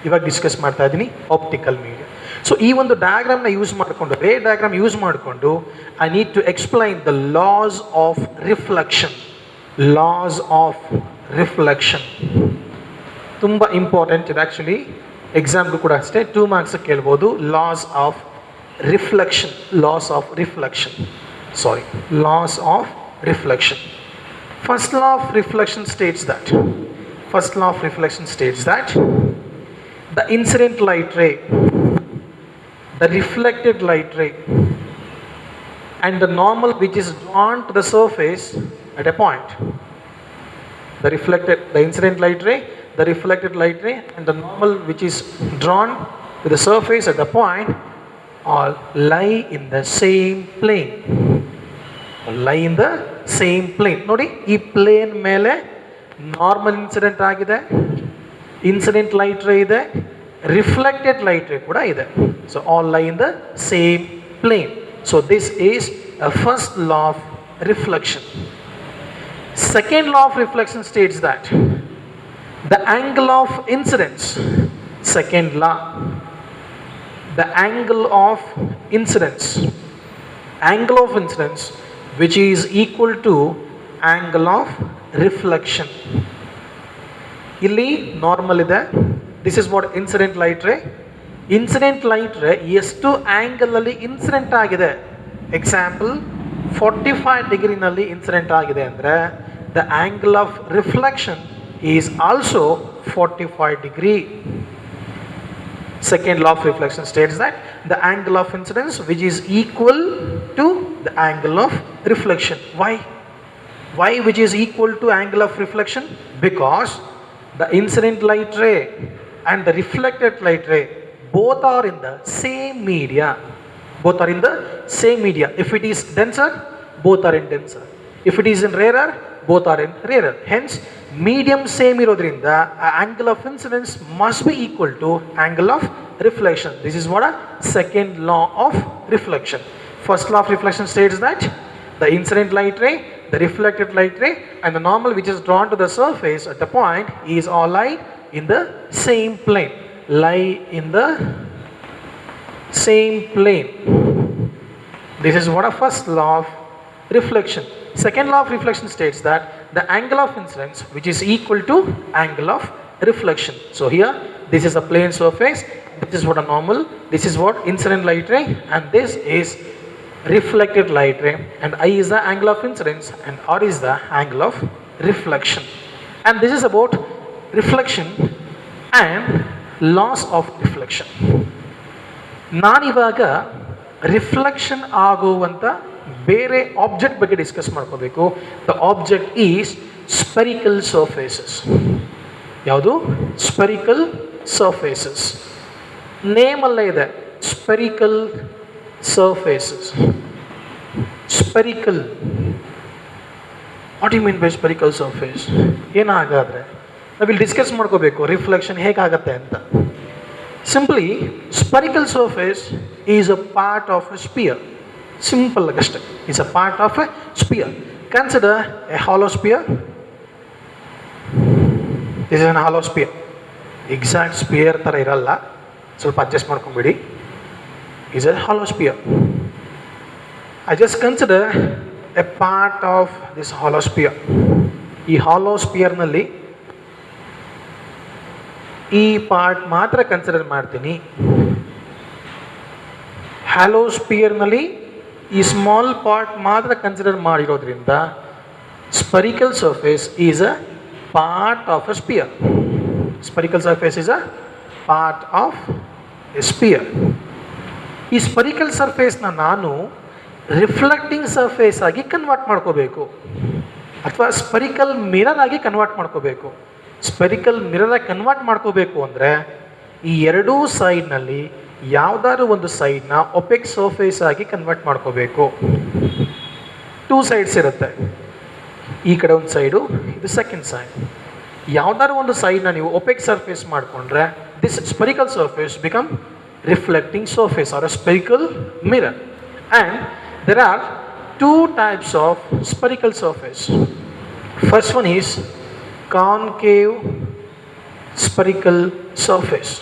ಇವಾಗ ಡಿಸ್ಕಸ್ ಮಾಡ್ತಾ ಇದ್ದೀನಿ ಆಪ್ಟಿಕಲ್ ಮೀಡಿಯಾ. ಸೊ ಈ ಒಂದು ಡಯಾಗ್ರಾಮ್ನ ಯೂಸ್ ಮಾಡಿಕೊಂಡು, ರೇ ಡಯಾಗ್ರಾಮ್ ಯೂಸ್ ಮಾಡಿಕೊಂಡು I need to explain the laws of reflection. Laws of reflection ತುಂಬ ಇಂಪಾರ್ಟೆಂಟ್ ಇದು. ಆ್ಯಕ್ಚುಲಿ ಎಕ್ಸಾಮ್ಗೂ ಕೂಡ ಅಷ್ಟೇ 2 ಮಾರ್ಕ್ಸ್ ಕೇಳ್ಬೋದು. Laws of reflection, laws of reflection, sorry, laws of reflection. First law of reflection states that, first law of reflection states that the incident light ray, the reflected light ray and the normal which is drawn to the surface at a point, the incident light ray, the reflected light ray and the normal which is drawn to the surface at the point all lie in the same plane, lie in the same plane. ನೋಡಿ, ಈ plane ಮೇಲೆ normal incident ಆಗಿದೆ, incident light ರೇ ಇದೆ, reflected light ray ಕೂಡ ಇದೆ. So all lie in the same plane. So this is a first law of reflection. Second law of reflection states that the angle of incidence, second law, the angle of incidence, angle of incidence which is equal to angle of reflection. ಇಲ್ಲಿ normal ಇದೆ, this is what incident light ರೇ. Incident light ರೇ ಎಷ್ಟು angle ಅಲ್ಲಿ incident ಆಗಿದೆ, example 45 ಡಿಗ್ರಿನಲ್ಲಿ incident ಆಗಿದೆ ಅಂದರೆ the angle of reflection is also 45 degree. Second law of reflection states that the angle of incidence which is equal to the angle of reflection. Why? Why which is equal to angle of reflection? Because the incident light ray and the reflected light ray both are in the same media. Both are in the same media. If it is denser, both are in denser. If it is in rarer, both are in rarer. Hence, medium same irodrinda, angle of incidence must be equal to angle of reflection. This is what a second law of reflection. First law of reflection states that the incident light ray, the reflected light ray, and the normal which is drawn to the surface at the point is all lie in the same plane. Lie in the same plane. This is what a first law of reflection. Second law of reflection states that the angle of incidence which is equal to angle of reflection. So here this is a plane surface, this is what a normal, this is what incident light ray, and this is reflected light ray, and I is the angle of incidence and R is the angle of reflection. And this is about reflection and laws of reflection. ನಾನಿವಾಗ reflection ಆಗುವಂಥ ಬೇರೆ object ಬಗ್ಗೆ discuss ಮಾಡ್ಕೋಬೇಕು. The object is spherical surfaces. ಯಾವುದು? Spherical surfaces. ನೇಮಲ್ಲೇ ಇದೆ spherical surfaces. Spherical, what you mean by spherical surface? ಏನಾಗಾದರೆ ನಾವಿಲ್ಲಿ ಡಿಸ್ಕಸ್ ಮಾಡ್ಕೋಬೇಕು ರಿಫ್ಲೆಕ್ಷನ್ ಹೇಗಾಗತ್ತೆ ಅಂತ. Simply, spherical surface is a part of a sphere. Simple like it's a part of a sphere. Consider a hollow sphere. This is an hollow sphere. Exact sphere ತರ ಇರಲ್ಲ, ಸ್ವಲ್ಪ adjust ಮಾಡ್ಕೊಂಬಿಡಿ. Is a hollow sphere. I just consider a part of this hollow sphere. ಈ hollow sphere ನಲ್ಲಿ ಈ part ಮಾತ್ರ consider ಮಾಡ್ತೀನಿ. Hollow ಸ್ಪಿಯರ್ನಲ್ಲಿ ಈ ಸ್ಮಾಲ್ ಪಾರ್ಟ್ ಮಾತ್ರ ಕನ್ಸಿಡರ್ ಮಾಡಿರೋದ್ರಿಂದ spherical surface is a part of a sphere. Spherical surface is a part of a sphere. ಈ ಸ್ಪೆರಿಕಲ್ ಸರ್ಫೇಸ್ನ ನಾನು ರಿಫ್ಲೆಕ್ಟಿಂಗ್ ಸರ್ಫೇಸ್ ಆಗಿ ಕನ್ವರ್ಟ್ ಮಾಡ್ಕೋಬೇಕು, ಅಥವಾ ಸ್ಪೆರಿಕಲ್ ಮಿರರ್ ಆಗಿ ಕನ್ವರ್ಟ್ ಮಾಡ್ಕೋಬೇಕು. ಸ್ಪೆರಿಕಲ್ ಮಿರರ್ ಕನ್ವರ್ಟ್ ಮಾಡ್ಕೋಬೇಕು ಅಂದರೆ ಈ ಎರಡೂ ಸೈಡ್ನಲ್ಲಿ ಯಾವುದಾದ್ರು ಒಂದು ಸೈಡ್ನ ಒಪೆಕ್ ಸರ್ಫೇಸ್ ಆಗಿ ಕನ್ವರ್ಟ್ ಮಾಡ್ಕೋಬೇಕು. ಟೂ ಸೈಡ್ಸ್ ಇರುತ್ತೆ, ಈ ಕಡೆ ಒಂದು ಸೈಡು, ಇದು ಸೆಕೆಂಡ್ ಸೈಡ್. ಯಾವುದಾದ್ರು ಒಂದು ಸೈಡ್ನ ನೀವು ಒಪೆಕ್ ಸರ್ಫೇಸ್ ಮಾಡಿಕೊಂಡ್ರೆ this spherical surface become reflecting surface or a spherical mirror. And there are two types of spherical surface. First one is concave spherical surface.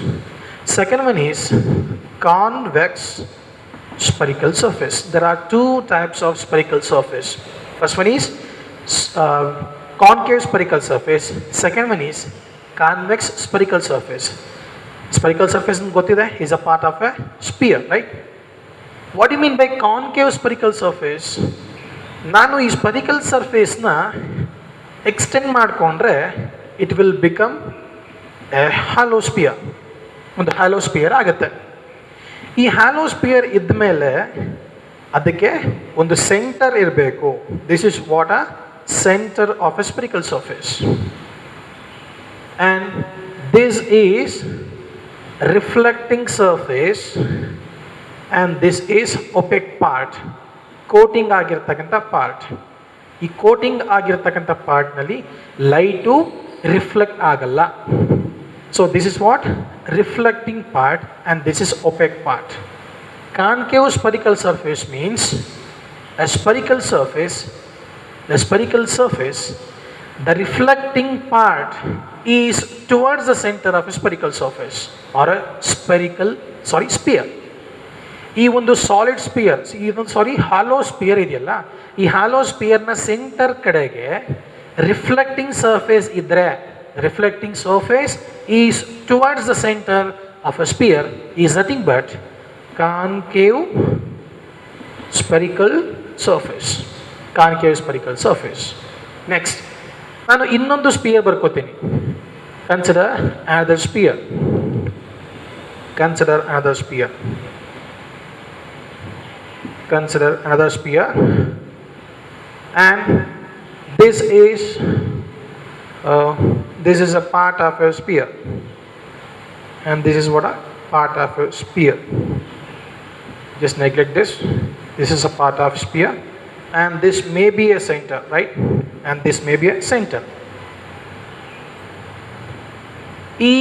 Second one is convex spherical surface. There are two types of spherical surface. First one is concave spherical surface. Second one is convex spherical surface. Spherical surface is a part of a sphere, right? What do you mean by concave spherical surface? ನಾನು ಈ spherical ಸರ್ಫೇಸ್ನ extend ಮಾಡಿಕೊಂಡ್ರೆ it will become a hollow sphere. ಒಂದು hollow sphere ಆಗುತ್ತೆ. ಈ hello spear ಇದ್ದ ಮೇಲೆ ಅದಕ್ಕೆ ಒಂದು ಸೆಂಟರ್ ಇರಬೇಕು. This is what a centre of A spherical surface. And this is reflecting surface and this is opaque part, coating ಆಗಿರ್ತಕ್ಕಂಥ part. ಈ ಕೋಟಿಂಗ್ ಆಗಿರ್ತಕ್ಕಂಥ ಪಾರ್ಟ್ನಲ್ಲಿ ಲೈಟು ರಿಫ್ಲೆಕ್ಟ್ ಆಗಲ್ಲ. So this is what reflecting part and this is OPEC part. Concave spherical surface means a spherical surface, the reflecting part is towards the center of a spherical surface or a sphere. ಈ ಒಂದು solid spear, ಹಾಲೋ sphere ಇದೆಯಲ್ಲ, ಈ hollow ಸ್ಪಿಯರ್ನ centre ಕಡೆಗೆ reflecting surface ಇದ್ದರೆ, reflecting surface is towards the centre of a sphere is nothing but concave spherical surface. Concave spherical surface. Next ನಾನು ಇನ್ನೊಂದು sphere ಬರ್ಕೋತೀನಿ. Consider another sphere. Consider another sphere. Consider another sphere, and This is a part of a sphere, and this is what a part of a sphere. Just neglect this. This is a part of sphere, and this may be a center, right? And this may be a center. ಈ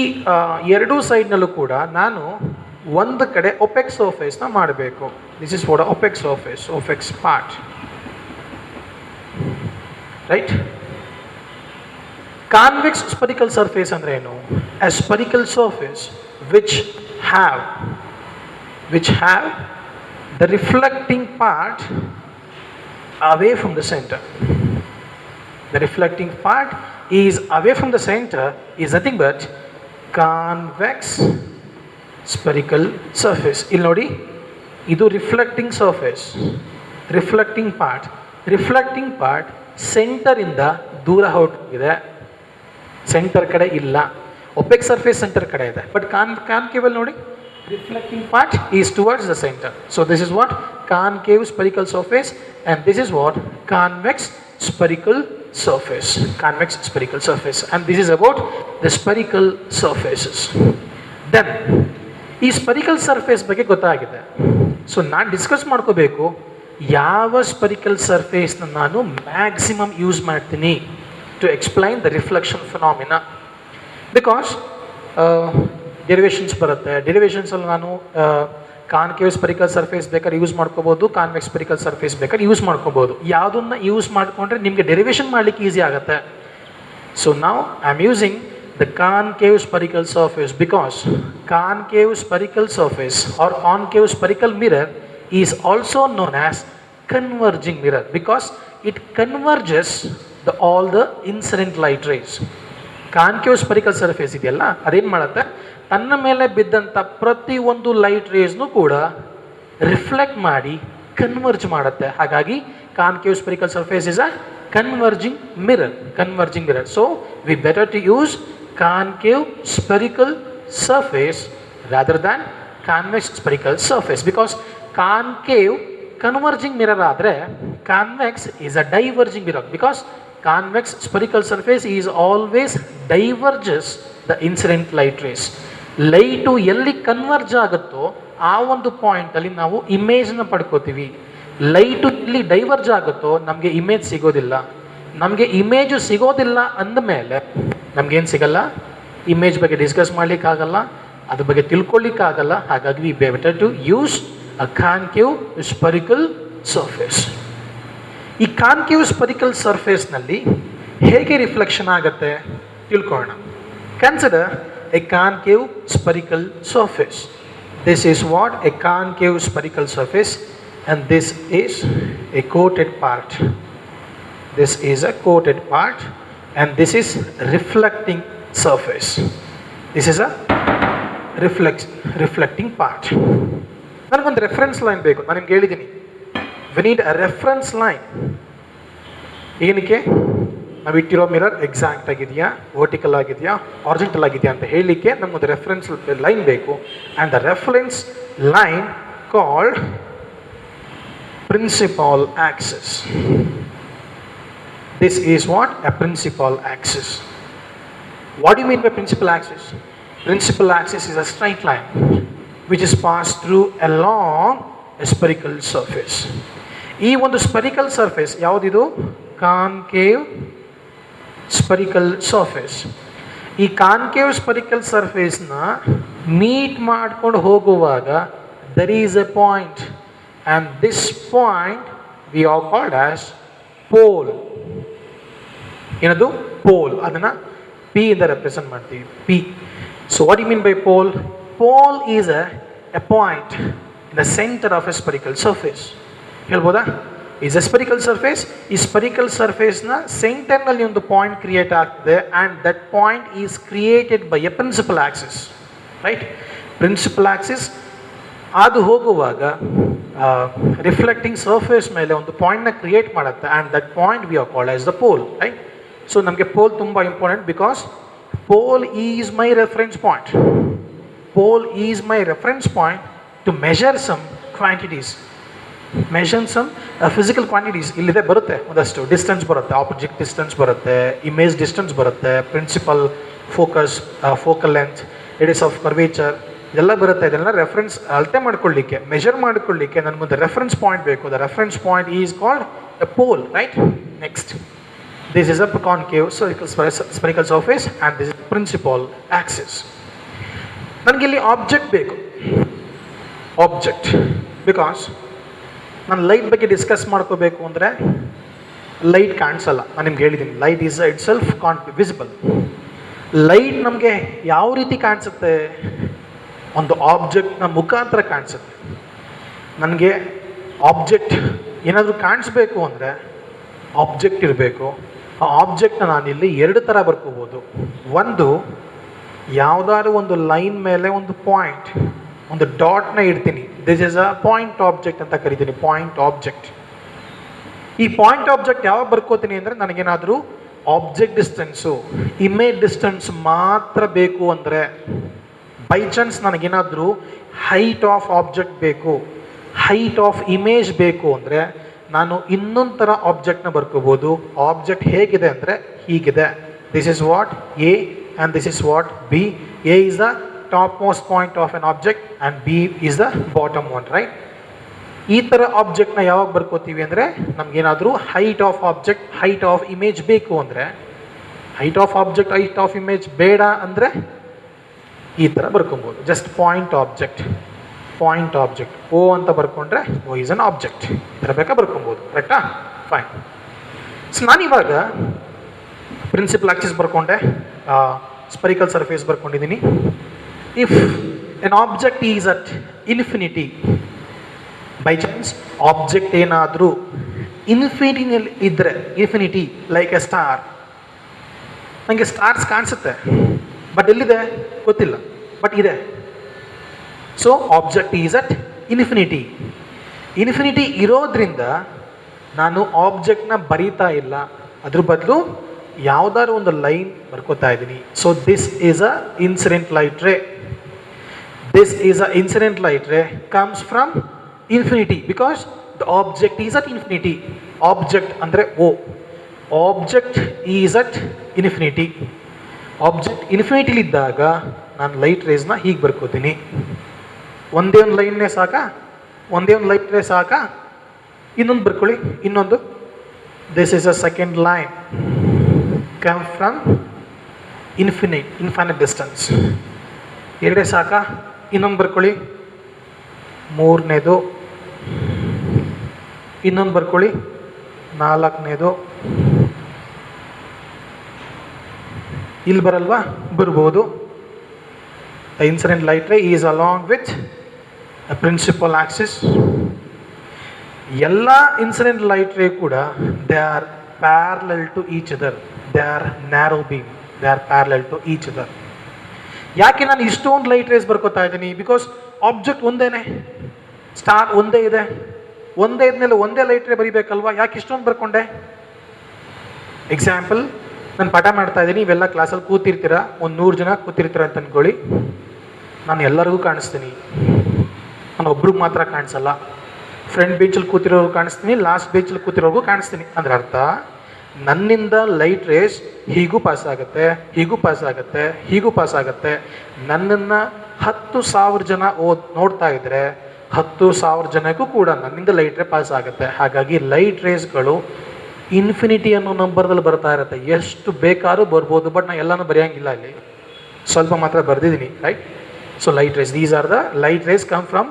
ಎರಡೂ ಸೈಡ್ನಲ್ಲೂ ಕೂಡ ನಾನು ಒಂದು ಕಡೆ opaque ಸರ್ಫೇಸ್ನ ಮಾಡಬೇಕು. This is what opaque surface, convex part, right? Convex spherical surface ಅಂದ್ರೆ ಏನು? A spherical surface which have the reflecting part away from the center. The reflecting part is away from the center is nothing but convex spherical surface. ಇಲ್ಲಿ ನೋಡಿ, ಇದು reflecting surface, reflecting part centre ಇಂದ ದೂರ ಹೊರಟಿದೆ, centre ಕಡೆ ಇಲ್ಲ. OPEC surface centre ಕಡೆ ಇದೆ, ಬಟ್ ಕಾನ್ಕೇವ್ ನೋಡಿ, reflecting part is towards the center. So this is what concave spherical surface, and this is what convex spherical surface. Convex spherical surface, and this is about the spherical surfaces. Then ಈ ಸ್ಪರಿಕಲ್ surface ಬಗ್ಗೆ ಗೊತ್ತಾಗಿದೆ. So ನಾನು discuss ಮಾಡ್ಕೋಬೇಕು ಯಾವ spherical ಸರ್ಫೇಸ್ನ ನಾನು maximum use ಮಾಡ್ತೀನಿ to explain the reflection phenomena. Because derivations ಬರುತ್ತೆ, ಡೆರಿವೇಷನ್ಸಲ್ಲಿ ನಾನು ಕಾನ್ಕೇವ್ ಸ್ಪರಿಕಲ್ ಸರ್ಫೇಸ್ ಬೇಕಾದ್ರೆ ಯೂಸ್ ಮಾಡ್ಕೋಬೋದು, ಕಾನ್ವೆಕ್ಸ್ ಸ್ಪರಿಕಲ್ ಸರ್ಫೇಸ್ ಬೇಕಾದ್ರೆ ಯೂಸ್ ಮಾಡ್ಕೋಬೋದು. ಯಾವುದನ್ನ ಯೂಸ್ ಮಾಡಿಕೊಂಡ್ರೆ ನಿಮಗೆ ಡೆರಿವೇಷನ್ ಮಾಡಲಿಕ್ಕೆ ಈಸಿ ಆಗುತ್ತೆ. ಸೊ ನಾವು I am using the concave spherical surface because concave spherical surface or concave spherical mirror is also known as converging mirror because it converges all the incident light rays. Concave spherical surface ಇದೆಯಲ್ಲ, ಅದೇನು ಮಾಡುತ್ತೆ, ತನ್ನ ಮೇಲೆ ಬಿದ್ದಂಥ ಪ್ರತಿಯೊಂದು light ರೇಸ್ನು ಕೂಡ reflect ಮಾಡಿ converge ಮಾಡುತ್ತೆ. ಹಾಗಾಗಿ concave spherical surface is a converging mirror. So we better to use concave spherical surface rather than convex spherical surface because concave converging mirror ಆದರೆ convex is a diverging mirror because convex spherical surface is always diverges the incident light rays. Light ಎಲ್ಲಿ converge ಆಗುತ್ತೋ ಆ ಒಂದು ಪಾಯಿಂಟಲ್ಲಿ ನಾವು ಇಮೇಜ್ನ ಪಡ್ಕೋತೀವಿ. Light ಎಲ್ಲಿ diverge ಆಗುತ್ತೋ ನಮಗೆ ಇಮೇಜ್ ಸಿಗೋದಿಲ್ಲ. ನಮಗೆ ಇಮೇಜು ಸಿಗೋದಿಲ್ಲ ಅಂದಮೇಲೆ ನಮಗೇನು ಸಿಗಲ್ಲ, ಇಮೇಜ್ ಬಗ್ಗೆ ಡಿಸ್ಕಸ್ ಮಾಡಲಿಕ್ಕಾಗಲ್ಲ, ಅದ್ರ ಬಗ್ಗೆ ತಿಳ್ಕೊಳ್ಳಿಕ್ಕಾಗಲ್ಲ. ಹಾಗಾಗಿ we better to use a concave spherical surface. ಈ ಕಾನ್ಕೇವ್ ಸ್ಪರಿಕಲ್ ಸರ್ಫೇಸ್ನಲ್ಲಿ ಹೇಗೆ ರಿಫ್ಲೆಕ್ಷನ್ ಆಗುತ್ತೆ ತಿಳ್ಕೊಳ್ಳೋಣ. Consider a concave spherical surface. This is what a concave spherical surface and this is a coated part. This is a coated part and this is reflecting surface. This is a reflecting part. ನನಗೊಂದು reference line ಬೇಕು. ನಾನು ನಿಮ್ಗೆ ಹೇಳಿದ್ದೀನಿ, we need a reference line. ಏನಕ್ಕೆ? ನಾವು ಇಟ್ಟಿರೋ mirror exact ಆಗಿದೆಯಾ, vertical ಆಗಿದೆಯಾ, ಹಾರಿಜಾಂಟಲ್ ಆಗಿದೆಯಾ ಅಂತ ಹೇಳಲಿಕ್ಕೆ ನಮಗೊಂದು ರೆಫರೆನ್ಸ್ ಲೈನ್ ಬೇಕು. And the reference line called principal axis. This is what? A principal axis. What do you mean by principal axis? Principal axis is a straight line which is passed through along a spherical surface. ಈ ಒಂದು spherical surface ಯಾವುದಿದು? Concave spherical surface. ಈ concave spherical ಸರ್ಫೇಸ್ನ meet ಮಾಡ್ಕೊಂಡು ಹೋಗುವಾಗ there is a point. And this point we are called as pole. ಏನದು? pole. ಅದನ್ನ P ಇಂದ ರೆಪ್ರೆಸೆಂಟ್ ಮಾಡ್ತೀವಿ, P. So what do you mean by pole? Pole is a point in the center of a spherical surface. ಹೇಳ್ಬೋದಾ? is a spherical surface. ಈ spherical surface ನ centre ನಲ್ಲಿ ಒಂದು point create ಆಗ್ತದೆ and that point is created by a principal axis. Right? Principal axis ಅದು ಹೋಗುವಾಗ reflecting surface ಮೇಲೆ ಒಂದು ಪಾಯಿಂಟ್ನ ಕ್ರಿಯೇಟ್ ಮಾಡುತ್ತೆ and that point we are called as the pole. Right? So ನಮಗೆ ಪೋಲ್ ತುಂಬ important because pole is my reference point. Pole is my reference point to measure some quantities. Measure some physical quantities ಇಲ್ಲಿದೆ ಬರುತ್ತೆ, ಒಂದಷ್ಟು distance ಬರುತ್ತೆ, object distance ಬರುತ್ತೆ, image distance ಬರುತ್ತೆ, principal focus, focal length, radius of curvature ಇದೆಲ್ಲ ಬರುತ್ತೆ. ಇದೆಲ್ಲ reference ಅಳತೆ ಮಾಡ್ಕೊಳ್ಳಿಕ್ಕೆ, ಮೆಷರ್ ಮಾಡ್ಕೊಳ್ಳಿಕ್ಕೆ ನನಗೊಂದು ರೆಫರೆನ್ಸ್ ಪಾಯಿಂಟ್ ಬೇಕು. The reference point is called a pole, right? Next, this is a concave spherical surface and this is principal axis. ನನಗಿಲ್ಲಿ object ಬೇಕು, ಆಬ್ಜೆಕ್ಟ್, ಬಿಕಾಸ್ ನಾನು ಲೈಟ್ ಬಗ್ಗೆ ಡಿಸ್ಕಸ್ ಮಾಡ್ಕೋಬೇಕು ಅಂದರೆ ಲೈಟ್ ಕಾಣಿಸಲ್ಲ. ನಾನು ನಿಮ್ಗೆ ಹೇಳಿದ್ದೀನಿ, light is itself visible. Light ನಮಗೆ ಯಾವ ರೀತಿ ಕಾಣಿಸುತ್ತೆ? ಒಂದು ಆಬ್ಜೆಕ್ಟ್ನ ಮುಖಾಂತರ ಕಾಣಿಸುತ್ತೆ. ನನಗೆ ಆಬ್ಜೆಕ್ಟ್ ಏನಾದರೂ ಕಾಣಿಸ್ಬೇಕು ಅಂದರೆ ಆಬ್ಜೆಕ್ಟ್ ಇರಬೇಕು. ಆ ಆಬ್ಜೆಕ್ಟ್ನ ನಾನಿಲ್ಲಿ ಎರಡು ಥರ ಬರ್ಕೋಬೋದು. ಒಂದು, ಯಾವುದಾದ್ರು ಒಂದು ಲೈನ್ ಮೇಲೆ ಒಂದು ಪಾಯಿಂಟ್, ಒಂದು ಡಾಟ್ನ ಇಡ್ತೀನಿ. This is a point object ಅಂತ ಕರಿತೀನಿ, ಪಾಯಿಂಟ್ ಆಬ್ಜೆಕ್ಟ್. ಈ ಪಾಯಿಂಟ್ ಆಬ್ಜೆಕ್ಟ್ ಯಾವಾಗ ಬರ್ಕೋತೀನಿ ಅಂದರೆ ನನಗೇನಾದರೂ ಆಬ್ಜೆಕ್ಟ್ ಡಿಸ್ಟೆನ್ಸು, ಇಮೇಜ್ ಡಿಸ್ಟೆನ್ಸ್ ಮಾತ್ರ ಬೇಕು ಅಂದರೆ, ಬೈ ಚಾನ್ಸ್ ನನಗೇನಾದರೂ ಹೈಟ್ ಆಫ್ ಆಬ್ಜೆಕ್ಟ್ ಬೇಕು, ಹೈಟ್ ಆಫ್ ಇಮೇಜ್ ಬೇಕು ಅಂದರೆ ನಾನು ಇನ್ನೊಂದು ಥರ ಆಬ್ಜೆಕ್ಟ್ನ ಬರ್ಕೋಬೋದು. ಆಬ್ಜೆಕ್ಟ್ ಹೇಗಿದೆ ಅಂದರೆ ಹೀಗಿದೆ. This is what A and this is what B. A is the top most point of an object and B is the bottom one, right? ಈ ಥರ ಆಬ್ಜೆಕ್ಟ್ನ ಯಾವಾಗ ಬರ್ಕೋತೀವಿ ಅಂದರೆ ನಮಗೇನಾದರೂ height of object, height of image ಬೇಕು ಅಂದರೆ, height of object, height of image ಬೇಡ ಅಂದರೆ ಈ ಥರ ಬರ್ಕೊಬೋದು. Just point object, point object O ಅಂತ ಬರ್ಕೊಂಡ್ರೆ ಓ ಈಸ್ ಅನ್ ಆಬ್ಜೆಕ್ಟ್. ಈ ಥರ ಬೇಕಾ ಬರ್ಕೊಬೋದು, ಕರೆಕ್ಟಾ? ಫೈನ್. ಸೊ ನಾನಿವಾಗ ಪ್ರಿನ್ಸಿಪಲ್ ಆಕ್ಸಿಸ್ ಬರ್ಕೊಂಡೆ, ಸ್ಪೆರಿಕಲ್ ಸರ್ಫೇಸ್ ಬರ್ಕೊಂಡಿದ್ದೀನಿ. If an object is at infinity, by chance object ಏನಾದರೂ ಇನ್ಫಿನಿಟಿನಲ್ಲಿ ಇದ್ದರೆ, ಇನ್ಫಿನಿಟಿ ಲೈಕ್ ಎ ಸ್ಟಾರ್, ನನಗೆ ಸ್ಟಾರ್ಸ್ ಕಾಣಿಸುತ್ತೆ ಬಟ್ ಎಲ್ಲಿದೆ ಗೊತ್ತಿಲ್ಲ, ಬಟ್ ಇದೆ. So object is at infinity. Infinity ಇರೋದ್ರಿಂದ ನಾನು ಆಬ್ಜೆಕ್ಟ್ನ ಬರೀತಾ ಇಲ್ಲ, ಅದ್ರ ಬದಲು ಯಾವುದಾದ್ರು ಒಂದು ಲೈನ್ ಬರ್ಕೋತಾ ಇದ್ದೀನಿ. So this is a incident light ray. This is a incident light ray comes from infinity because the object is at infinity. Object ಅಂದರೆ O, object is at infinity. Object ಇನ್ಫಿನಿಟಿಲಿದ್ದಾಗ ನಾನು ಲೈಟ್ ರೇಸ್ನ ಹೀಗೆ ಬರ್ಕೋತೀನಿ. ಒಂದೇ ಒಂದು ಲೈನ್ನೇ ಸಾಕಾ? ಒಂದೇ ಒಂದು ಲೈಟ್ ರೇ ಸಾಕಾ? ಇನ್ನೊಂದು ಬರ್ಕೊಳ್ಳಿ, ಇನ್ನೊಂದು. This is a second line come from infinite distance. ಎರಡೇ ಸಾಕಾ? ಇನ್ನೊಂದು ಬರ್ಕೊಳ್ಳಿ, ಮೂರನೇದು. ಇನ್ನೊಂದು ಬರ್ಕೊಳ್ಳಿ, ನಾಲ್ಕನೇದು. ಇಲ್ಲಿ ಬರಲ್ವಾ? ಬರ್ಬೋದು. The incident light ray is along with the principal axis. ಎಲ್ಲ ಇನ್ಸಿಡೆಂಟ್ ಲೈಟ್ ರೇ ಕೂಡ they are parallel to each other. They are narrow beam, they are parallel to each other. ಯಾಕೆ ನಾನು ಇಷ್ಟೊಂದು ಲೈಟ್ ರೇಸ್ ಬರ್ಕೋತಾ ಇದ್ದೀನಿ? Because object ಒಂದೇನೆ, star ಒಂದೇ ಇದೆ. ಒಂದೇ ಇದ್ಮೇಲೆ ಒಂದೇ ಲೈಟ್ ರೇ ಬರೀಬೇಕಲ್ವಾ? ಯಾಕೆ ಇಷ್ಟೊಂದು ಬರ್ಕೊಂಡೆ? ಎಕ್ಸಾಂಪಲ್, ನಾನು ಪಾಠ ಮಾಡ್ತಾ ಇದ್ದೀನಿ, ಇವೆಲ್ಲ ಕ್ಲಾಸಲ್ಲಿ ಕೂತಿರ್ತೀರ, ಒಂದು 100 ಜನ ಕೂತಿರ್ತೀರ ಅಂತ ಅಂದ್ಕೊಳ್ಳಿ. ನಾನು ಎಲ್ಲರಿಗೂ ಕಾಣಿಸ್ತೀನಿ, ನಾನು ಒಬ್ರಿಗೆ ಮಾತ್ರ ಕಾಣಿಸಲ್ಲ. ಫ್ರಂಟ್ ಬೆಂಚಲ್ಲಿ ಕೂತಿರೋರ್ಗೂ ಕಾಣಿಸ್ತೀನಿ, ಲಾಸ್ಟ್ ಬೆಂಚಲ್ಲಿ ಕೂತಿರೋರ್ಗೂ ಕಾಣಿಸ್ತೀನಿ. ಅಂದ್ರೆ ಅರ್ಥ, ನನ್ನಿಂದ ಲೈಟ್ ರೇಸ್ ಹೀಗೂ ಪಾಸ್ ಆಗುತ್ತೆ, ಹೀಗೂ ಪಾಸ್ ಆಗುತ್ತೆ, ಹೀಗೂ ಪಾಸ್ ಆಗುತ್ತೆ. ನನ್ನನ್ನು 10,000 ಜನ ನೋಡ್ತಾ ಇದ್ರೆ 10,000 ಜನಕ್ಕೂ ಕೂಡ ನನ್ನಿಂದ ಲೈಟ್ ರೇ ಪಾಸ್ ಆಗುತ್ತೆ. ಹಾಗಾಗಿ ಲೈಟ್ ರೇಸ್ಗಳು ಇನ್ಫಿನಿಟಿ ಅನ್ನೋ ನಂಬರ್ದಲ್ಲಿ ಬರ್ತಾ ಇರುತ್ತೆ. ಎಷ್ಟು ಬೇಕಾದ್ರೂ ಬರ್ಬೋದು, ಬಟ್ ನಾನು ಎಲ್ಲನೂ ಬರೆಯೋಂಗಿಲ್ಲ, ಇಲ್ಲಿ ಸ್ವಲ್ಪ ಮಾತ್ರ ಬರೆದಿದ್ದೀನಿ, right? So light rays, these are the light rays come from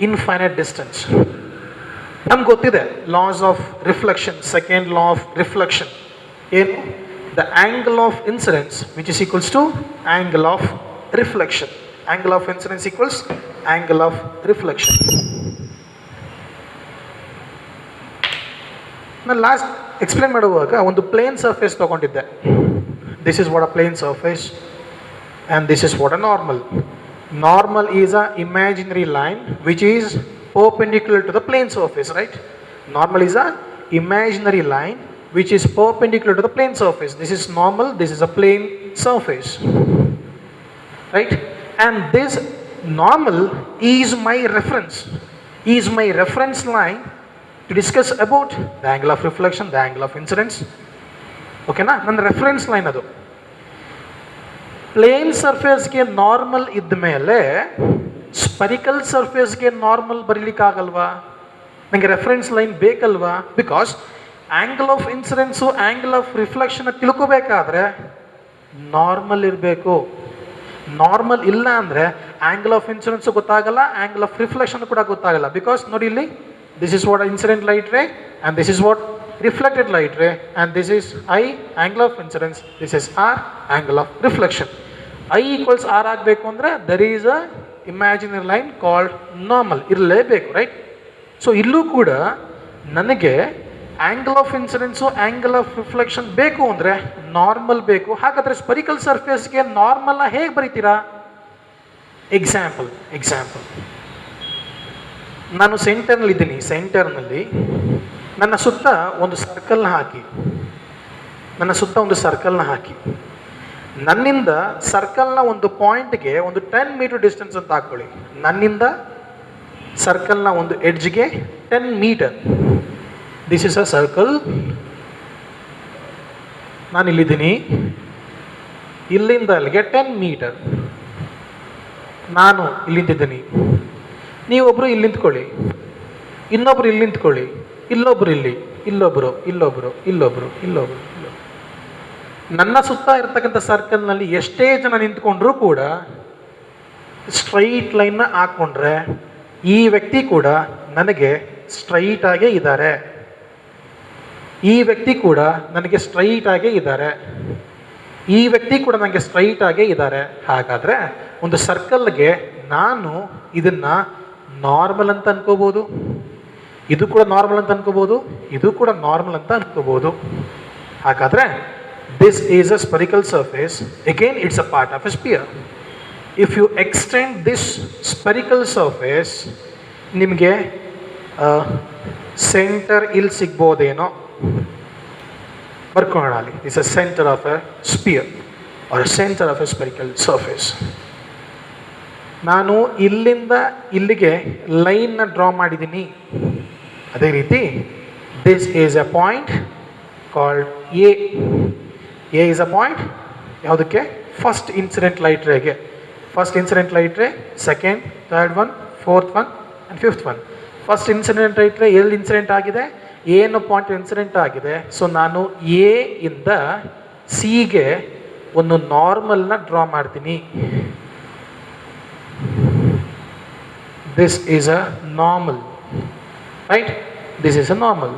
infinite distance. ನಮ್ಗೆ ಗೊತ್ತಿದೆ laws of reflection. Second law of reflection ಏನು? The angle of incidence which is equals to angle of reflection. Angle of incidence equals angle of reflection. ನಾನು last explain ಮಾಡುವಾಗ ಒಂದು plane surface ತೊಗೊಂಡಿದ್ದೆ. This is what a plane surface and this is what a normal. Normal is a imaginary line which is perpendicular to the plane surface, right? Normal is a imaginary line which is perpendicular to the plane surface. This is normal, this is a plane surface, right? And this normal is my reference line to discuss about the angle of reflection, the angle of incidence. ಓಕೆನಾ, ನನ್ನ reference line ಅದು. Plane ಸರ್ಫೇಸ್ಗೆ normal ಇದ್ದ ಮೇಲೆ spherical ಸರ್ಫೇಸ್ಗೆ normal ಬರೀಲಿಕ್ಕಾಗಲ್ವಾ? ನನಗೆ reference line ಬೇಕಲ್ವಾ? Because angle of incidence angle of reflection ತಿಳ್ಕೋಬೇಕಾದ್ರೆ ನಾರ್ಮಲ್ ಇರಬೇಕು. ನಾರ್ಮಲ್ ಇಲ್ಲ ಅಂದರೆ ಆ್ಯಂಗಲ್ ಆಫ್ ಇನ್ಸಿಡೆನ್ಸು ಗೊತ್ತಾಗಲ್ಲ, ಆ್ಯಂಗಲ್ ಆಫ್ ರಿಫ್ಲೆಕ್ಷನ್ ಕೂಡ ಗೊತ್ತಾಗಲ್ಲ. ಬಿಕಾಸ್ ನೋಡಿ ಇಲ್ಲಿ, this is what incident light ray and this is what reflected light ray, and this is I, angle of incidence, this is R, angle of reflection. I equals R ಆಗಬೇಕು ಅಂದರೆ there is a imaginary line called normal ಇರಲೇಬೇಕು, right? So ಇಲ್ಲೂ ಕೂಡ ನನಗೆ angle of incidence angle of reflection ಬೇಕು ಅಂದರೆ normal ಬೇಕು. ಹಾಗಾದರೆ ಸ್ಪರಿಕಲ್ ಸರ್ಫೇಸ್ಗೆ ನಾರ್ಮಲ್ನ ಹೇಗೆ ಬರೀತೀರಾ? ಎಕ್ಸಾಂಪಲ್, ನಾನು ಸೆಂಟರ್ನಲ್ಲಿದ್ದೀನಿ. ಸೆಂಟರ್ನಲ್ಲಿ ನನ್ನ ಸುತ್ತ ಒಂದು ಸರ್ಕಲ್ನ ಹಾಕಿ ನನ್ನಿಂದ ಸರ್ಕಲ್ನ ಒಂದು ಪಾಯಿಂಟ್ಗೆ ಒಂದು 10 ಮೀಟರ್ ಡಿಸ್ಟೆನ್ಸ್ ಅಂತ ಹಾಕ್ಕೊಳ್ಳಿ. ನನ್ನಿಂದ ಸರ್ಕಲ್ನ ಒಂದು ಎಡ್ಜ್ಗೆ 10 metre. This is a circle. ನಾನು ಇಲ್ಲಿದ್ದೀನಿ, ಇಲ್ಲಿಂದ ಅಲ್ಲಿಗೆ 10 ಮೀಟರ್. ನಾನು ಇಲ್ಲಿ ನಿಂತಿದ್ದೀನಿ, ನೀವೊಬ್ಬರು ಇಲ್ಲಿ ನಿಂತ್ಕೊಳ್ಳಿ, ಇನ್ನೊಬ್ರು ಇಲ್ಲಿ ನಿಂತ್ಕೊಳ್ಳಿ, ಇಲ್ಲೊಬ್ರು ಇಲ್ಲಿ, ಇಲ್ಲೊಬ್ರು. ನನ್ನ ಸುತ್ತ ಇರ್ತಕ್ಕಂಥ ಸರ್ಕಲ್ನಲ್ಲಿ ಎಷ್ಟೇ ಜನ ನಿಂತ್ಕೊಂಡ್ರೂ ಕೂಡ ಸ್ಟ್ರೈಟ್ ಲೈನ್ನ ಹಾಕ್ಕೊಂಡ್ರೆ ಈ ವ್ಯಕ್ತಿ ಕೂಡ ನನಗೆ ಸ್ಟ್ರೈಟ್ ಆಗೇ ಇದ್ದಾರೆ, ಈ ವ್ಯಕ್ತಿ ಕೂಡ ನನಗೆ ಸ್ಟ್ರೈಟ್ ಆಗೇ ಇದ್ದಾರೆ, ಈ ವ್ಯಕ್ತಿ ಕೂಡ ನನಗೆ ಸ್ಟ್ರೈಟ್ ಆಗೇ ಇದ್ದಾರೆ. ಹಾಗಾದರೆ ಒಂದು ಸರ್ಕಲ್ಗೆ ನಾನು ಇದನ್ನು ನಾರ್ಮಲ್ ಅಂತ ಅನ್ಕೋಬೋದು, ಇದು ಕೂಡ ನಾರ್ಮಲ್ ಅಂತ ಅನ್ಕೋಬೋದು, ಇದು ಕೂಡ ನಾರ್ಮಲ್ ಅಂತ ಅನ್ಕೋಬೋದು. ಹಾಗಾದರೆ this is a spherical surface. Again it's a part of a sphere. If you extend this spherical surface, ನಿಮಗೆ ಸೆಂಟರ್ ಇಲ್ಲಿ ಸಿಗ್ಬೋದೇನೋ, ಬರ್ಕೊಳ್ಳೋಣ ಅಲ್ಲಿ. It's a centre of a sphere or centre of a spherical surface. ನಾನು ಇಲ್ಲಿಂದ ಇಲ್ಲಿಗೆ ಲೈನ್ನ draw ಮಾಡಿದ್ದೀನಿ. ಅದೇ ರೀತಿ this is a point called A. A is a point ಯಾವುದಕ್ಕೆ? ಫಸ್ಟ್ ಇನ್ಸಿಡೆಂಟ್ ಲೈಟ್ ರೇಗೆ. First incident light ray, second, third one, fourth one and fifth one. First incident light ray ಎಲ್ಲಿ ಇನ್ಸಿಡೆಂಟ್ ಆಗಿದೆ? ಏನು point incident ಆಗಿದೆ. So ನಾನು A ಇಂದ ಸಿಗೆ ಒಂದು ನಾರ್ಮಲ್ನ ಡ್ರಾ ಮಾಡ್ತೀನಿ. This is a normal, right? This is a normal.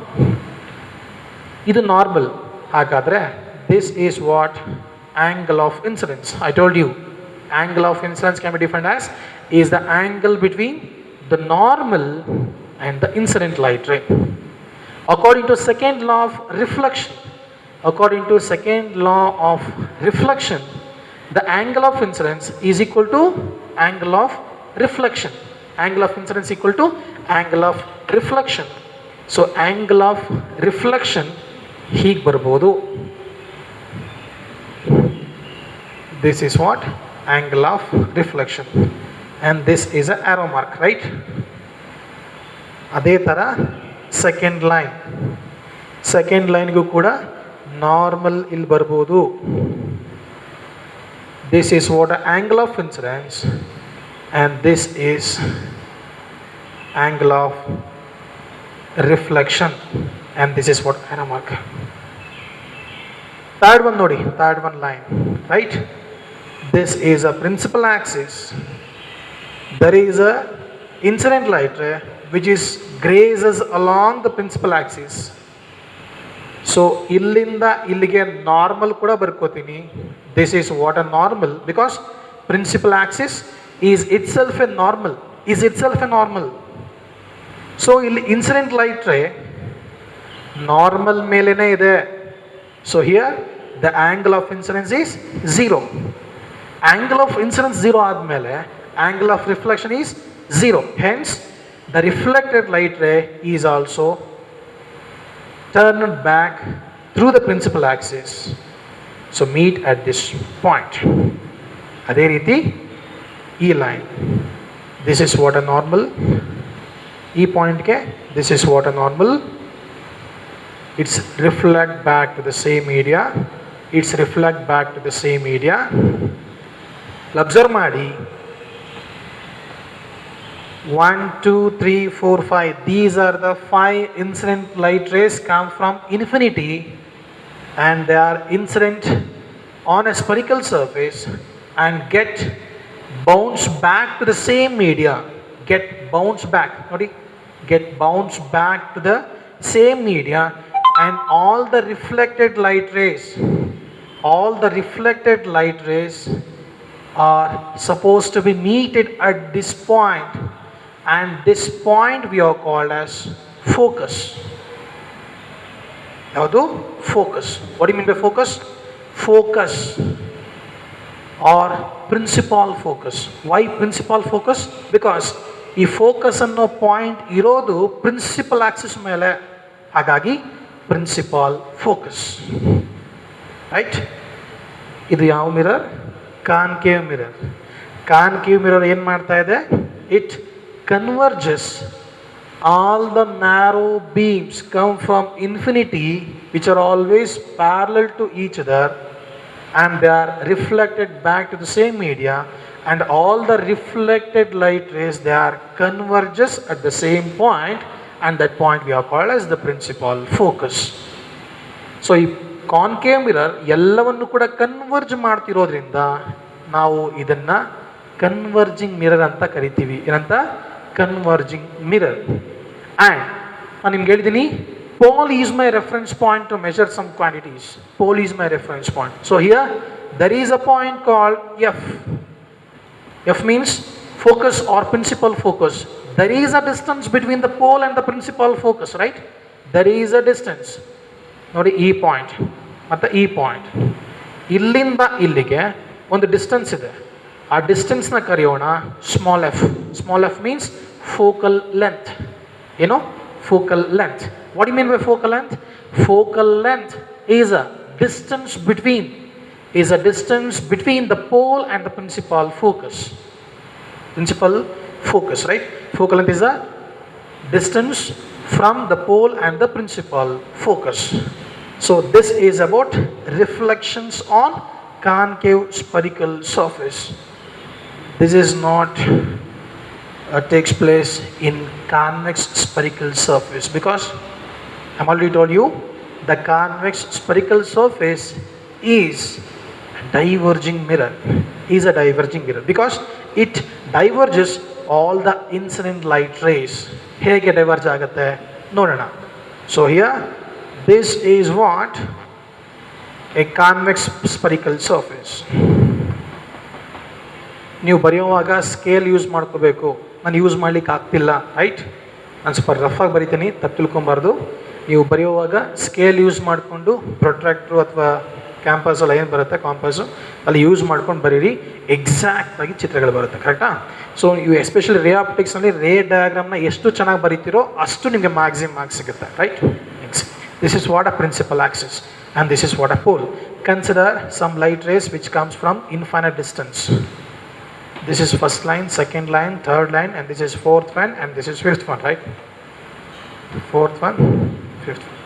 ಇದು ನಾರ್ಮಲ್. ಹಾಗಾದರೆ this is what? Angle of incidence. I told you, angle of incidence can be defined as is the angle between the normal and the incident light ray. According to second law of reflection, the angle of incidence is equal to angle of reflection. Angle of incidence equal to angle of reflection. So angle of reflection ಹೀಗೆ ಬರ್ಬೋದು. This is what? Angle of reflection. And this is an arrow mark, right? ಅದೇ ಥರ second ಲೈನ್ಗೂ ಕೂಡ normal ಇಲ್ಲಿ ಬರ್ಬೋದು. This is what angle of incidence and this is angle of reflection and this is what arrow mark. Third one ನೋಡಿ, third one line, right? This is a principal axis. There is a incident light ray which is grazes along the principal axis. So illinda illige normal kuda barkoತೀನಿ. This is what a normal, because principal axis is itself a normal. So ಇಲ್ಲಿ incident light ray normal ಮೇಲೇನೆ ಇದೆ. So here the angle of incidence is 0. Angle of incidence 0 ಆದ್ಮೇಲೆ angle of reflection is 0. Hence the reflected light ray is also turned back through the principal axis. So meet at this point. ಅದೇ ರೀತಿ ಈ line, this is what a normal, ಈ ಪಾಯಿಂಟ್ಗೆ this is what a normal. It's reflect back to the same media. It's reflect back to the same media. Observe ಮಾಡಿ, 1, 2, 3, 4, 5. These are the 5 incident light rays come from infinity, and they are incident on a spherical surface and get bounced back to the same media. Get bounced back. Nodi, get bounced back to the same media, and all the reflected light rays are supposed to be meted at this point, and this point we are called as focus. Yavadu? Focus. What do you mean by focus? Focus or principal focus. Why principal focus? Because ಈ focus ಅನ್ನೋ point ಇರೋದು principal Axis ಮೇಲೆ, ಹಾಗಾಗಿ principal focus. Right? ಇದು ಯಾವ mirror? Concave mirror. Concave mirror ಏನು ಮಾಡ್ತಾ ಇದೆ? It converges all the narrow beams come from infinity, which are always parallel to each other, and they are reflected back to the same media, and all the reflected light rays, they are converges at the same point, and that point we are called as the principal focus. So ಈ concave mirror ಎಲ್ಲವನ್ನು ಕೂಡ converge ಮಾಡ್ತಿರೋದ್ರಿಂದ ನಾವು ಇದನ್ನ converging mirror ಅಂತ ಕರಿತೀವಿ. ಏನಂತ? Converging mirror. And ನಾನು ನಿಮ್ಗೆ ಹೇಳಿದ್ದೀನಿ, pole is my reference point to measure some quantities. Pole is my reference point. So here there is a point called F. F means focus or principal focus. There is a distance between the pole and the principal focus, right? There is a distance. ನೋಡಿ, ಈ point ಮತ್ತು ಈ point, ಇಲ್ಲಿಂದ ಇಲ್ಲಿಗೆ ಒಂದು distance ಇದೆ. ಆ ಡಿಸ್ಟೆನ್ಸ್ನ ಕರೆಯೋಣ small F. Small F means focal length. ಏನು? Focal length. What you mean by focal length? Focal length is a distance between the pole and the principal focus. Principal focus, right? Focal length is a distance from the pole and the principal focus. So this is about reflections on concave spherical surface. This is not takes place in convex spherical surface, because I have already told you the convex spherical surface is a diverging mirror. Because it diverges all the incident light rays. ಹೇಗೆ diverge ಆಗುತ್ತೆ ನೋಡೋಣ. So here this is what a convex spherical surface. ನೀವು ಬರೆಯುವಾಗ scale use ಮಾಡ್ಕೋಬೇಕು. ನಾನು use ಮಾಡ್ಲಿಕ್ಕೆ ಆಗ್ತಿಲ್ಲ, right? ನಾನು ಸ್ವಲ್ಪ ರಫಾಗಿ ಬರಿತೀನಿ, ತಪ್ಪು ತಿಳ್ಕೊಬಾರ್ದು. ನೀವು ಬರೆಯುವಾಗ ಸ್ಕೇಲ್ ಯೂಸ್ ಮಾಡಿಕೊಂಡು ಪ್ರೊಟ್ರಾಕ್ಟ್ರು ಅಥವಾ ಕ್ಯಾಂಪಸಲ್ಲಿ ಏನು ಬರುತ್ತೆ ಕಾಂಪಸ್ಸು ಅಲ್ಲಿ ಯೂಸ್ ಮಾಡ್ಕೊಂಡು ಬರೀರಿ, ಎಕ್ಸಾಕ್ಟಾಗಿ ಚಿತ್ರಗಳು ಬರುತ್ತೆ. ಕರೆಕ್ಟಾ? ಸೊ ನೀವು ಎಸ್ಪೆಷಲಿ ರೇ ಆಪ್ಟಿಕ್ಸ್ನಲ್ಲಿ ರೇ ಡಯಾಗ್ರಾಮ್ನ ಎಷ್ಟು ಚೆನ್ನಾಗಿ ಬರೀತಿರೋ ಅಷ್ಟು ನಿಮಗೆ ಮ್ಯಾಕ್ಸಿಮಮ್ ಮಾರ್ಕ್ಸ್ ಸಿಗುತ್ತೆ, right? Next, this is what a principal axis and this is what a pole. Consider some light rays which comes from infinite distance. This is first line, second line, third line, and this is fourth one, and this is fifth one, right? Fourth one, fifth one.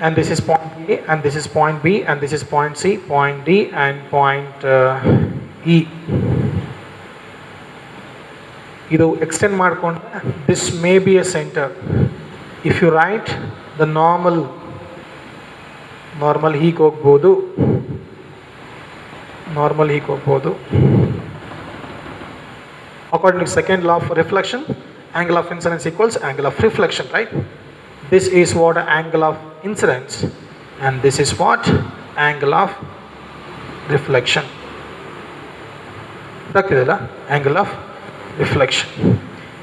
And this is point A, and this is point B, and this is point C, point D, and point E. Idu extend ಮಾಡ್ಕೊಂಡ್ರೆ this may be a center. If you write the normal ಹೀಗೆ ಹೋಗ್ಬೋದು, according to second law of reflection, angle of incidence equals angle of reflection, right? This is what angle of incidence, and this is what angle of reflection. ಗೊತ್ತಾಗ್ತಿದೆಯಲ್ಲ? angle of reflection.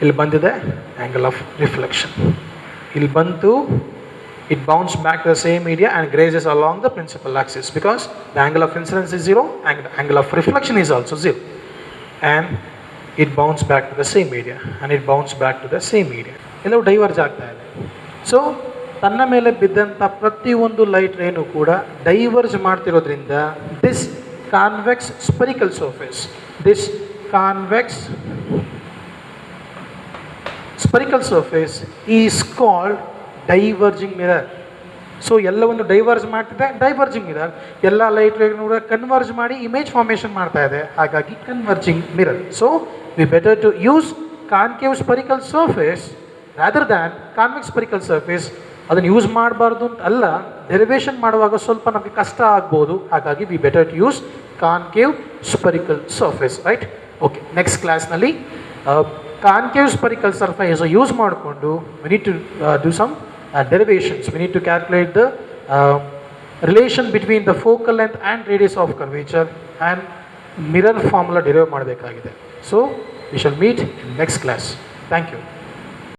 ಇಲ್ಲಿ ಬಂದಿದೆ angle of reflection. ಇಲ್ಲಿ ಬಂತು, it bounced back to the same media and grazes along the principal axis, because the angle of incidence is 0 and the angle of reflection is also 0, and it bounced back to the same media and it bounced back to the same media. ಎಲ್ಲವೂ diverge ಆಗ್ತಾ ಇದೆ. So ತನ್ನ ಮೇಲೆ ಬಿದ್ದಂಥ ಪ್ರತಿಯೊಂದು light ರೇನು ಕೂಡ diverge ಮಾಡ್ತಿರೋದ್ರಿಂದ this convex spherical spherical surface is called diverging mirror. So ಎಲ್ಲವನ್ನು ಡೈವರ್ಜ್ ಮಾಡ್ತಿದೆ, ಡೈವರ್ಜಿಂಗ್ ಮಿರರ್. ಎಲ್ಲ ಲೈಟ್ ಕೂಡ ಕನ್ವರ್ಜ್ ಮಾಡಿ ಇಮೇಜ್ ಫಾರ್ಮೇಷನ್ ಮಾಡ್ತಾ ಇದೆ, ಹಾಗಾಗಿ converging mirror. So we better to use concave spherical surface rather than convex spherical surface. ಅದನ್ನು use ಮಾಡಬಾರ್ದು ಅಂತ ಅಲ್ಲ, ಡೆರಿವೇಷನ್ ಮಾಡುವಾಗ ಸ್ವಲ್ಪ ನಮಗೆ ಕಷ್ಟ ಆಗ್ಬೋದು, ಹಾಗಾಗಿ we better to use concave spherical surface, right? Okay, next ಕ್ಲಾಸ್ನಲ್ಲಿ ಕಾನ್ಕೇವ್ ಸ್ಪೆರಿಕಲ್ ಸರ್ಫೇಸ್ ಯೂಸ್ ಮಾಡಿಕೊಂಡು we need to do some derivations. We need to calculate the relation between the focal length and radius of curvature and mirror formula derive ಮಾಡಬೇಕಾಗಿದೆ. So we shall meet in next class. Thank you.